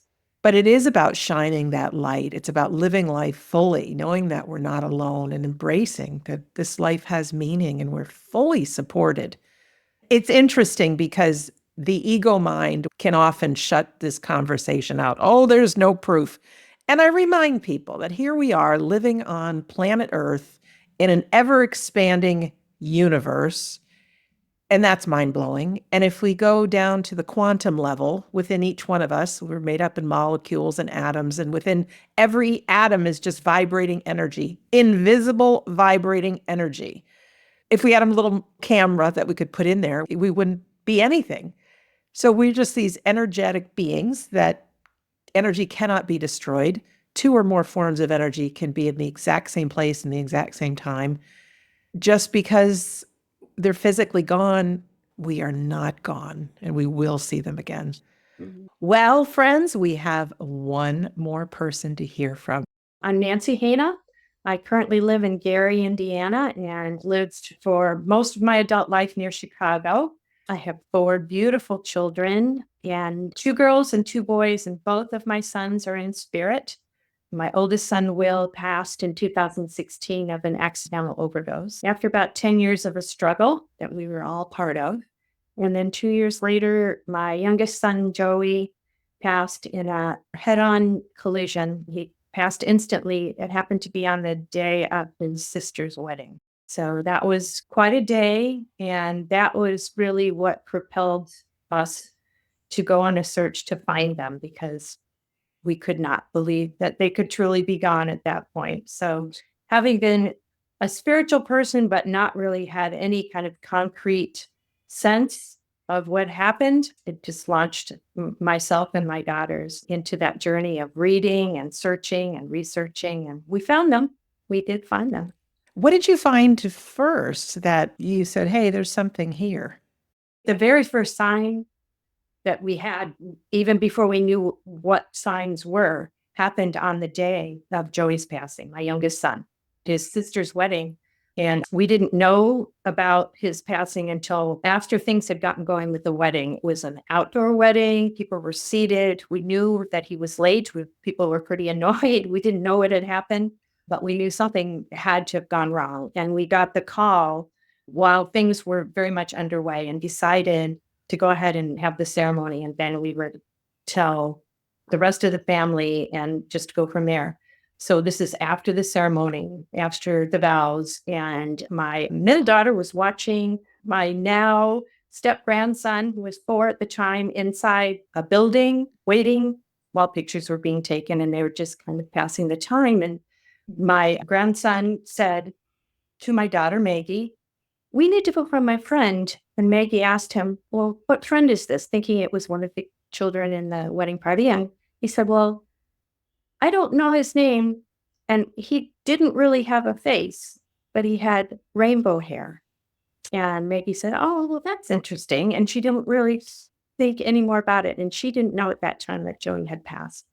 But it is about shining that light. It's about living life fully, knowing that we're not alone and embracing that this life has meaning and we're fully supported. It's interesting because the ego mind can often shut this conversation out. Oh, there's no proof. And I remind people that here we are living on planet Earth in an ever-expanding universe, and that's mind-blowing. And if we go down to the quantum level, within each one of us, we're made up in molecules and atoms, and within every atom is just vibrating energy, invisible vibrating energy. If we had a little camera that we could put in there, we wouldn't be anything. So we're just these energetic beings that energy cannot be destroyed. 2 or more forms of energy can be in the exact same place in the exact same time. Just because they're physically gone, we are not gone, and we will see them again. Mm-hmm. Well, friends, we have one more person to hear from. I'm Nancy Hana. I currently live in Gary, Indiana, and lived for most of my adult life near Chicago. I have 4 beautiful children and 2 girls and 2 boys, and both of my sons are in spirit. My oldest son, Will, passed in 2016 of an accidental overdose after about 10 years of a struggle that we were all part of. And then 2 years later, my youngest son, Joey, passed in a head-on collision. He passed instantly. It happened to be on the day of his sister's wedding. So that was quite a day. And that was really what propelled us to go on a search to find them, because we could not believe that they could truly be gone at that point. So having been a spiritual person, but not really had any kind of concrete sense of what happened, it just launched myself and my daughters into that journey of reading and searching and researching. And we found them. We did find them. What did you find first that you said, hey, there's something here? The very first sign that we had, even before we knew what signs were, happened on the day of Joey's passing, my youngest son, his sister's wedding. And we didn't know about his passing until after things had gotten going with the wedding. It was an outdoor wedding. People were seated. We knew that he was late. People were pretty annoyed. We didn't know what had happened, but we knew something had to have gone wrong. And we got the call while things were very much underway and decided to go ahead and have the ceremony. And then we would tell the rest of the family and just go from there. So this is after the ceremony, after the vows. And my middle daughter was watching my now step grandson, who was 4 at the time, inside a building, waiting while pictures were being taken. And they were just kind of passing the time. And my grandson said to my daughter, Maggie, "We need to go find my friend." And Maggie asked him, "Well, what friend is this?" Thinking it was one of the children in the wedding party. And he said, "Well, I don't know his name. And he didn't really have a face, but he had rainbow hair." And Maggie said, "Oh, well, that's interesting." And she didn't really think any more about it. And she didn't know at that time that Joey had passed.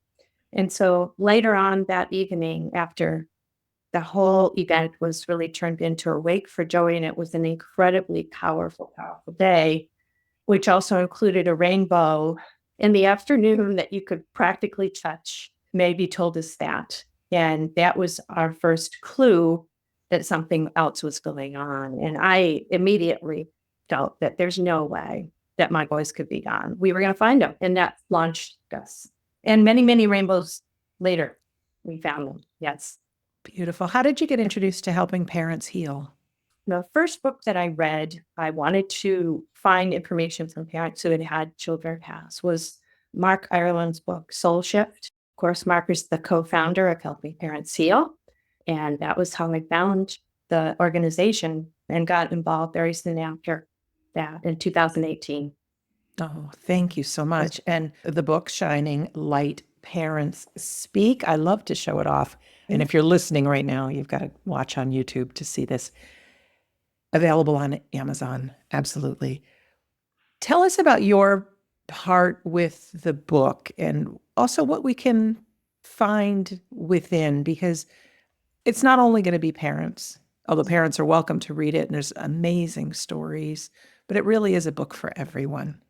And so later on that evening, after the whole event was really turned into a wake for Joey, and it was an incredibly powerful, powerful day, which also included a rainbow in the afternoon that you could practically touch. Maggie told us that. And that was our first clue that something else was going on. And I immediately felt that there's no way that my boys could be gone. We were going to find them. And that launched us. And many, many rainbows later, we found them. Yes. Beautiful. How did you get introduced to helping parents heal? The first book that I read, I wanted to find information from parents who had had children pass, was Mark Ireland's book, Soul Shift. Of course, Mark is the co-founder of Helping Parents Heal. And that was how I found the organization and got involved very soon after that in 2018. Oh, thank you so much. And the book, Shining Light Parents Speak, I love to show it off. And if you're listening right now, you've got to watch on YouTube to see this. Available on Amazon. Absolutely. Tell us about your part with the book and also what we can find within, because it's not only going to be parents, although parents are welcome to read it and there's amazing stories, but it really is a book for everyone.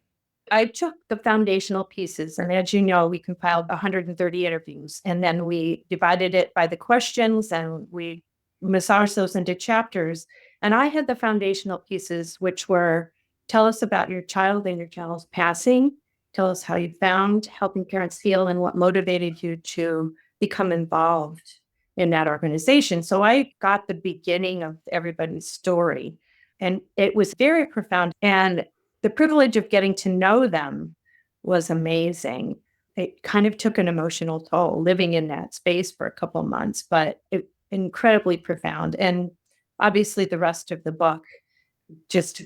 I took the foundational pieces, and as you know, we compiled 130 interviews, and then we divided it by the questions and we massaged those into chapters. And I had the foundational pieces, which were: tell us about your child and your child's passing. Tell us how you found Helping Parents Heal and what motivated you to become involved in that organization. So I got the beginning of everybody's story, and it was very profound. And the privilege of getting to know them was amazing. It kind of took an emotional toll living in that space for a couple of months, but it incredibly profound. And obviously the rest of the book just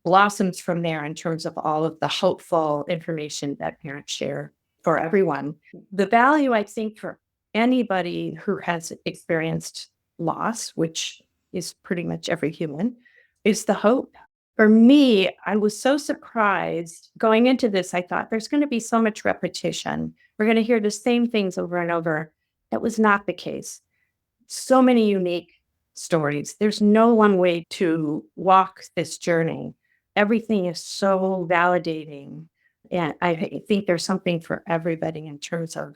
blossoms from there in terms of all of the hopeful information that parents share for everyone. The value, I think, for anybody who has experienced loss, which is pretty much every human, is the hope. For me, I was so surprised going into this. I thought there's going to be so much repetition. We're going to hear the same things over and over. That was not the case. So many unique stories. There's no one way to walk this journey. Everything is so validating. And I think there's something for everybody in terms of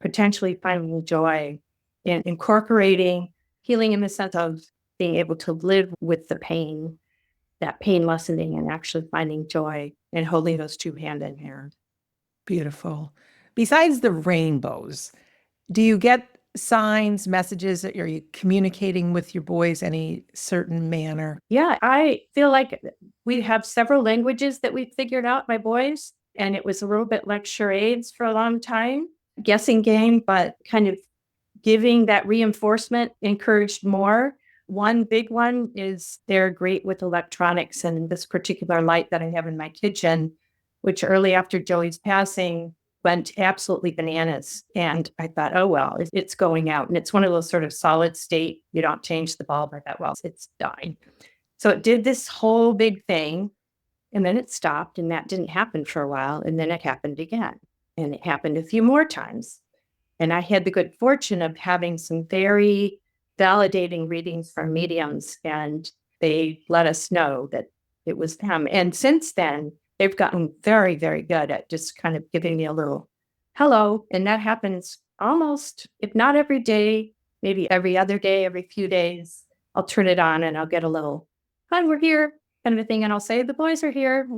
potentially finding joy in incorporating healing in the sense of being able to live with the pain, that pain lessening, and actually finding joy and holding those two hand in hand. Beautiful. Besides the rainbows, do you get signs, messages that you're communicating with your boys any certain manner? Yeah, I feel like we have several languages that we figured out, my boys, and it was a little bit like charades for a long time, guessing game, but kind of giving that reinforcement encouraged more. One big one is they're great with electronics, and this particular light that I have in my kitchen, which early after Joey's passing went absolutely bananas. And I thought, oh, well, it's going out. And it's one of those sort of solid state, you don't change the bulb. I thought, well, it's dying. So it did this whole big thing, and then it stopped, and that didn't happen for a while. And then it happened again, and it happened a few more times. And I had the good fortune of having some very validating readings from mediums, and they let us know that it was them. And since then, they've gotten very, very good at just kind of giving me a little hello. And that happens almost, if not every day, maybe every other day, every few days. I'll turn it on and I'll get a little, hi, we're here, kind of a thing. And I'll say, the boys are here.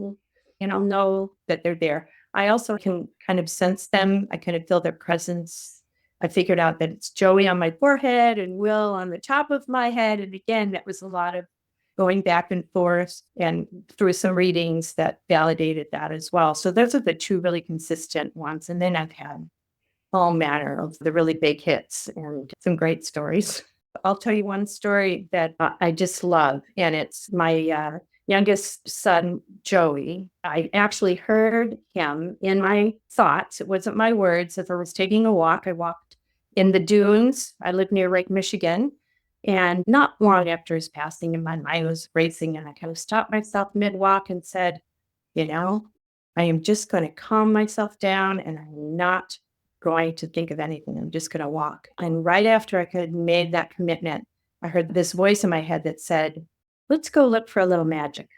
And I'll know that they're there. I also can kind of sense them. I kind of feel their presence. I figured out that it's Joey on my forehead and Will on the top of my head. And again, that was a lot of going back and forth and through some readings that validated that as well. So those are the two really consistent ones. And then I've had all manner of the really big hits and some great stories. I'll tell you one story that I just love, and it's my youngest son, Joey. I actually heard him in my thoughts. It wasn't my words. If I was taking a walk, I walked in the dunes. I live near Lake Michigan. And not long after his passing, and my mind was racing, and I kind of stopped myself mid-walk and said, you know, I am just going to calm myself down, and I'm not going to think of anything. I'm just going to walk. And right after I had made that commitment, I heard this voice in my head that said, let's go look for a little magic.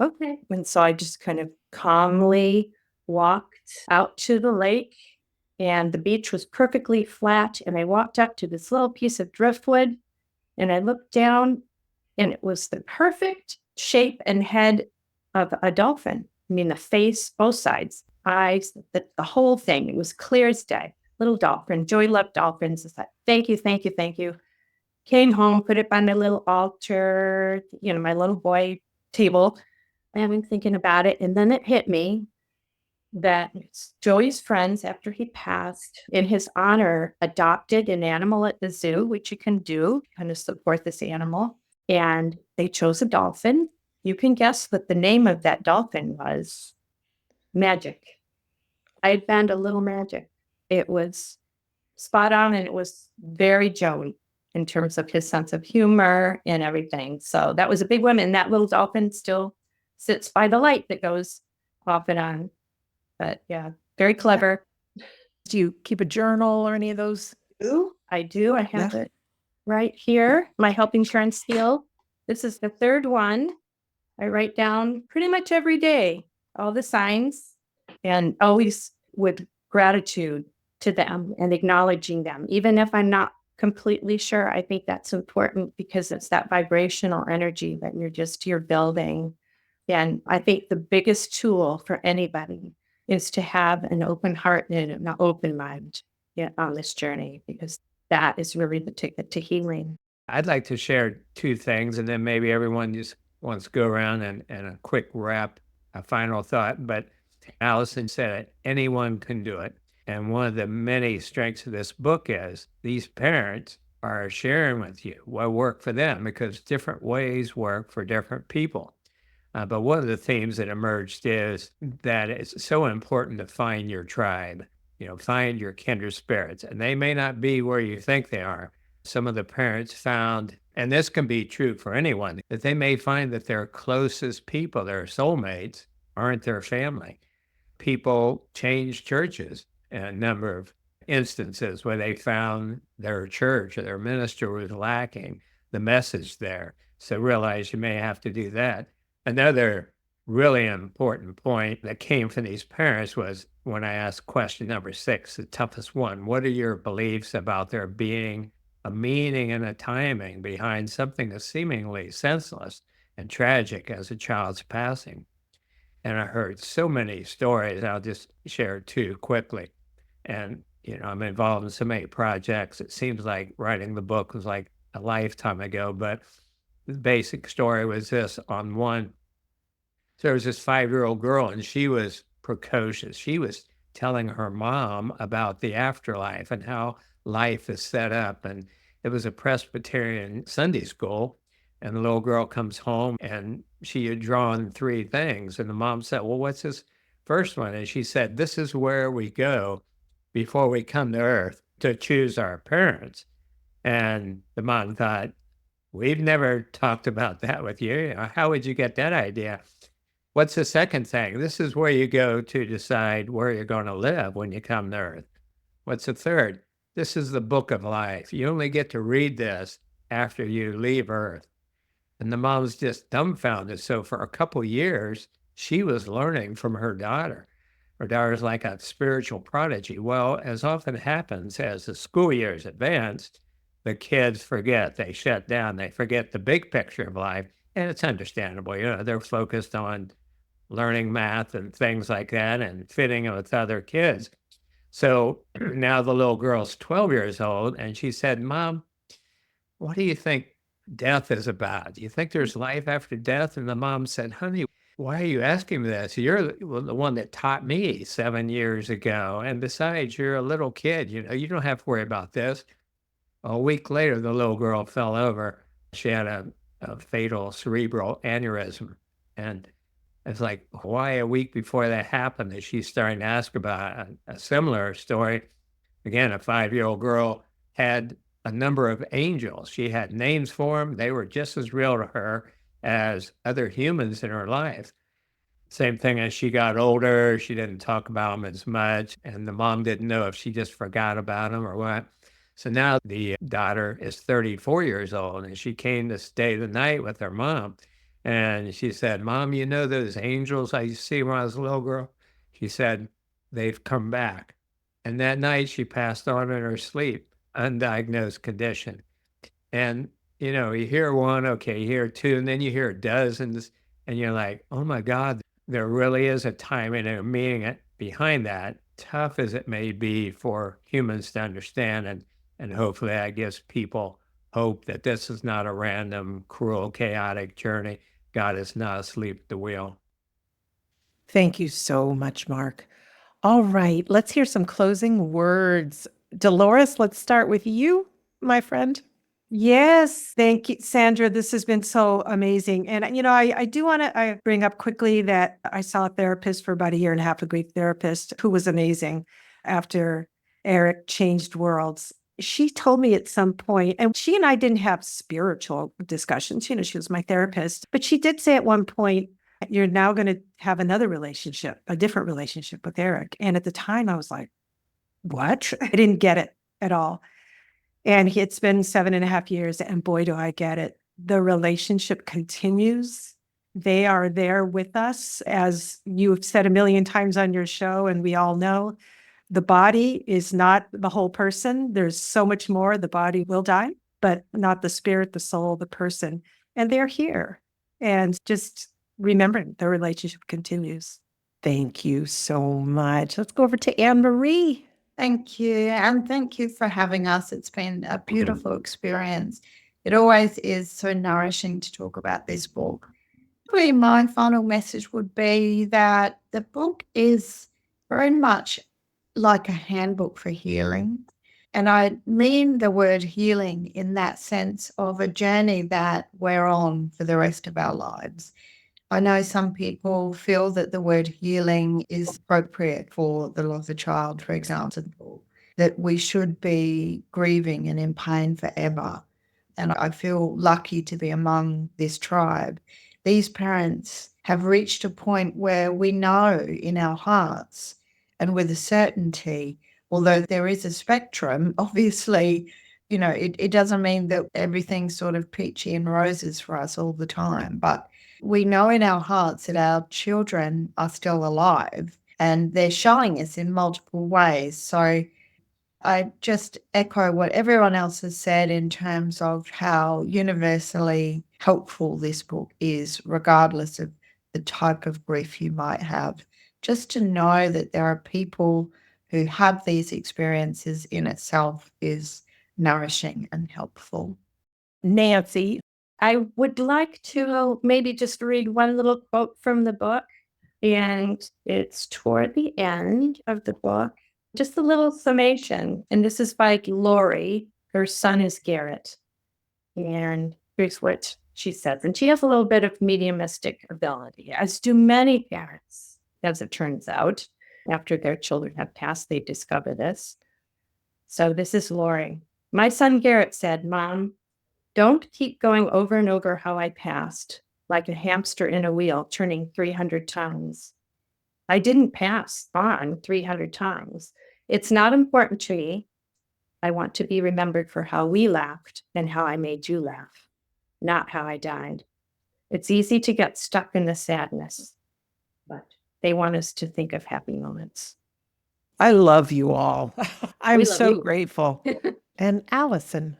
Okay. And so I just kind of calmly walked out to the lake, and the beach was perfectly flat. And I walked up to this little piece of driftwood, and I looked down, and it was the perfect shape and head of a dolphin. I mean, the face, both sides, eyes, the whole thing. It was clear as day. Little dolphin. Joey loved dolphins. I said, thank you, thank you, thank you. Came home, put it on my little altar, my little boy table. I've been thinking about it. And then it hit me that Joey's friends, after he passed, in his honor, adopted an animal at the zoo, which you can do, kind of support this animal. And they chose a dolphin. You can guess what the name of that dolphin was. Magic. I had found a little magic. It was spot on, and it was very Joey in terms of his sense of humor and everything. So that was a big one. And that little dolphin still sits by the light that goes off and on. But yeah, very clever. Do you keep a journal or any of those? I do. I have it right here. My health insurance seal. This is the third one. I write down pretty much every day all the signs, and always with gratitude to them and acknowledging them. Even if I'm not completely sure, I think that's important because it's that vibrational energy that you're building. And I think the biggest tool for anybody is to have an open heart and an open mind on this journey, because that is really the ticket to healing. I'd like to share two things, and then maybe everyone just wants to go around and a quick wrap, a final thought. But Allison said it, anyone can do it. And one of the many strengths of this book is these parents are sharing with you what worked for them, because different ways work for different people. But one of the themes that emerged is that it's so important to find your tribe, find your kindred spirits. And they may not be where you think they are. Some of the parents found, and this can be true for anyone, that they may find that their closest people, their soulmates, aren't their family. People change churches in a number of instances where they found their church or their minister was lacking the message there. So realize you may have to do that. Another really important point that came from these parents was when I asked question number 6, the toughest one: what are your beliefs about there being a meaning and a timing behind something that's seemingly senseless and tragic as a child's passing? And I heard so many stories. I'll just share two quickly. And, I'm involved in so many projects. It seems like writing the book was like a lifetime ago, but the basic story was this. On one, so there was this 5-year-old girl, and she was precocious. She was telling her mom about the afterlife and how life is set up. And it was a Presbyterian Sunday school. And the little girl comes home, and she had drawn 3 things. And the mom said, well, what's this first one? And she said, this is where we go before we come to earth to choose our parents. And the mom thought, we've never talked about that with you. How would you get that idea? What's the second thing? This is where you go to decide where you're going to live when you come to earth. What's the third? This is the book of life. You only get to read this after you leave earth. And the mom's just dumbfounded. So for a couple years, she was learning from her daughter. Her daughter's like a spiritual prodigy. Well, as often happens as the school years advanced, the kids forget, they shut down, they forget the big picture of life. And it's understandable, they're focused on learning math and things like that and fitting in with other kids. So now the little girl's 12 years old, and she said, Mom, what do you think death is about? Do you think there's life after death? And the mom said, Honey, why are you asking me this? You're the one that taught me 7 years ago. And besides, you're a little kid. You don't have to worry about this. A week later, the little girl fell over. She had a fatal cerebral aneurysm. And it's like, why a week before that happened is she starting to ask about a similar story. Again, a 5-year-old girl had a number of angels. She had names for them. They were just as real to her as other humans in her life. Same thing as she got older, she didn't talk about them as much, and the mom didn't know if she just forgot about them or what. So now the daughter is 34 years old, and she came to stay the night with her mom. And she said, Mom, you know those angels I used to see when I was a little girl? She said, they've come back. And that night she passed on in her sleep, undiagnosed condition. And, you hear one, okay, you hear two, and then you hear dozens, and you're like, oh my God, there really is a timing and a meaning behind that, tough as it may be for humans to understand. And hopefully that gives people hope that this is not a random, cruel, chaotic journey. God is not asleep at the wheel. Thank you so much, Mark. All right, let's hear some closing words. Dolores, let's start with you, my friend. Yes, thank you, Sandra. This has been so amazing. And, I do want to bring up quickly that I saw a therapist for about a year and a half, a Greek therapist who was amazing after Eric changed worlds. She told me at some point, and she and I didn't have spiritual discussions, she was my therapist, but she did say at one point, you're now going to have another relationship, a different relationship with Eric. And at the time I was like, what? I didn't get it at all. And it's been 7.5 years, and boy, do I get it. The relationship continues. They are there with us, as you've said a million times on your show, and we all know, the body is not the whole person. There's so much more. The body will die, but not the spirit, the soul, the person. And they're here. And just remembering the relationship continues. Thank you so much. Let's go over to Anne Marie. Thank you. And thank you for having us. It's been a beautiful experience. It always is so nourishing to talk about this book. Probably my final message would be that the book is very much like a handbook for healing. And I mean the word healing in that sense of a journey that we're on for the rest of our lives. I know some people feel that the word healing is appropriate for the loss of a child, for example, that we should be grieving and in pain forever. And I feel lucky to be among this tribe. These parents have reached a point where we know in our hearts and with a certainty, although there is a spectrum, obviously, it doesn't mean that everything's sort of peachy and roses for us all the time, but we know in our hearts that our children are still alive and they're showing us in multiple ways. So I just echo what everyone else has said in terms of how universally helpful this book is, regardless of the type of grief you might have. Just to know that there are people who have these experiences in itself is nourishing and helpful. Nancy. I would like to maybe just read one little quote from the book, and it's toward the end of the book. Just a little summation, and this is by Lori. Her son is Garrett, and here's what she says. And she has a little bit of mediumistic ability, as do many parents, as it turns out. After their children have passed, they discover this. So this is Lori. My son Garrett said, Mom, don't keep going over and over how I passed, like a hamster in a wheel, turning 300 times. I didn't pass on 300 times. It's not important to me. I want to be remembered for how we laughed and how I made you laugh, not how I died. It's easy to get stuck in the sadness, but they want us to think of happy moments. I love you all. I'm We love so you. grateful. And Allison.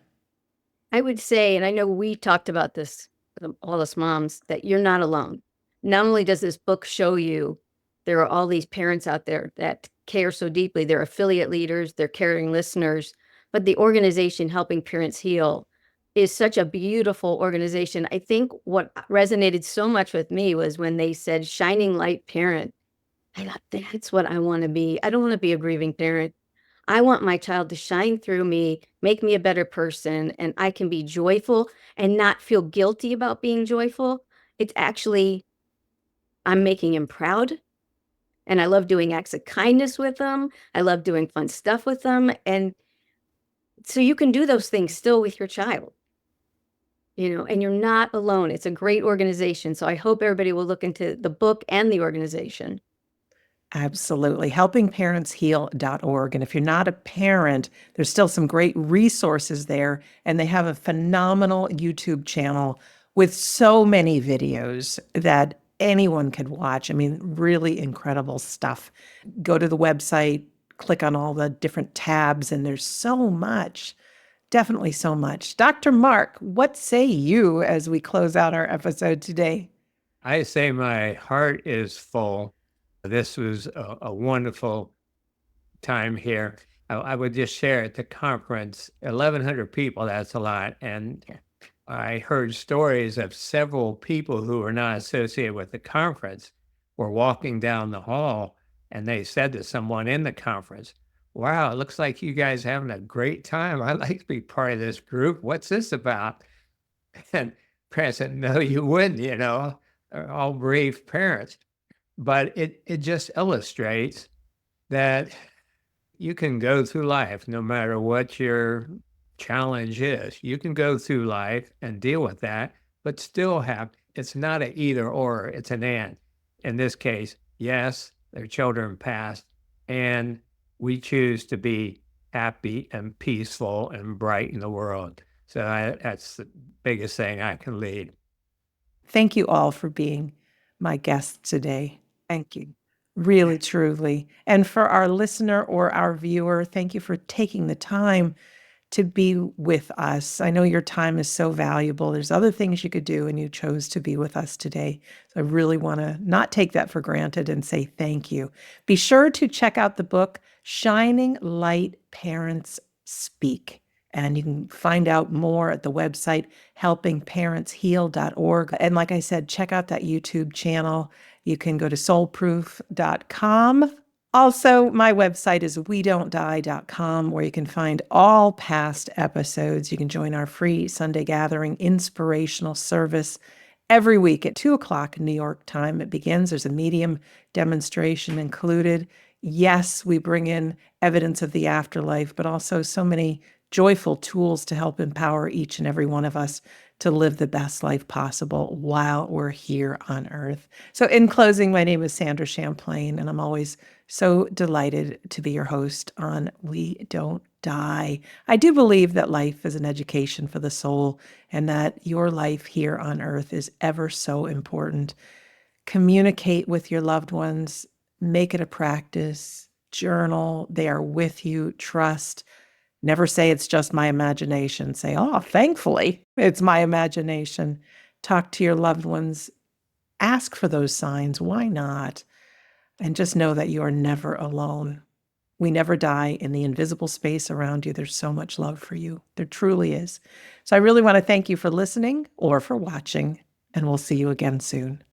I would say, and I know we talked about this, all us moms, that you're not alone. not only does this book show you there are all these parents out there that care so deeply, they're affiliate leaders, they're caring listeners, but the organization Helping Parents Heal is such a beautiful organization. I think what resonated so much with me was when they said shining light parent. I thought, that's what I want to be. I don't want to be a grieving parent. I want my child to shine through me, make me a better person, and I can be joyful and not feel guilty about being joyful. It's actually, I'm making him proud. And I love doing acts of kindness with them. I love doing fun stuff with them. And so you can do those things still with your child, and you're not alone. It's a great organization. So I hope everybody will look into the book and the organization. Absolutely. Helpingparentsheal.org. And if you're not a parent, there's still some great resources there. And they have a phenomenal YouTube channel with so many videos that anyone could watch. I mean, really incredible stuff. Go to the website, click on all the different tabs, and there's so much. Definitely so much. Dr. Mark, what say you as we close out our episode today? I say my heart is full. This was a wonderful time here. I would just share at the conference, 1,100 people, that's a lot. And I heard stories of several people who were not associated with the conference were walking down the hall, and they said to someone in the conference, wow, it looks like you guys are having a great time. I'd like to be part of this group. What's this about? And parents said, no, you wouldn't, They're all brave parents. But it just illustrates that you can go through life no matter what your challenge is. You can go through life and deal with that, but still it's not an either or, it's an and. In this case, yes, their children passed, and we choose to be happy and peaceful and bright in the world. So that's the biggest thing I can lead. Thank you all for being my guests today. Thank you. Really, truly. And for our listener or our viewer, thank you for taking the time to be with us. I know your time is so valuable. There's other things you could do, and you chose to be with us today. So I really want to not take that for granted and say thank you. Be sure to check out the book, Shining Light Parents Speak. And you can find out more at the website, helpingparentsheal.org. And like I said, check out that YouTube channel. You can go to soulproof.com. Also, my website is wedon'tdie.com, where you can find all past episodes. You can join our free Sunday gathering inspirational service every week at 2:00 New York time. It begins. There's a medium demonstration included. Yes, we bring in evidence of the afterlife, but also so many joyful tools to help empower each and every one of us to live the best life possible while we're here on earth. So in closing, my name is Sandra Champlain, and I'm always so delighted to be your host on We Don't Die. I do believe that life is an education for the soul, and that your life here on earth is ever so important. Communicate with your loved ones, make it a practice, journal, they are with you, trust. Never say it's just my imagination. Say, oh, thankfully, it's my imagination. Talk to your loved ones. Ask for those signs. Why not? And just know that you are never alone. We never die. In the invisible space around you, there's so much love for you. There truly is. So I really want to thank you for listening or for watching, and we'll see you again soon.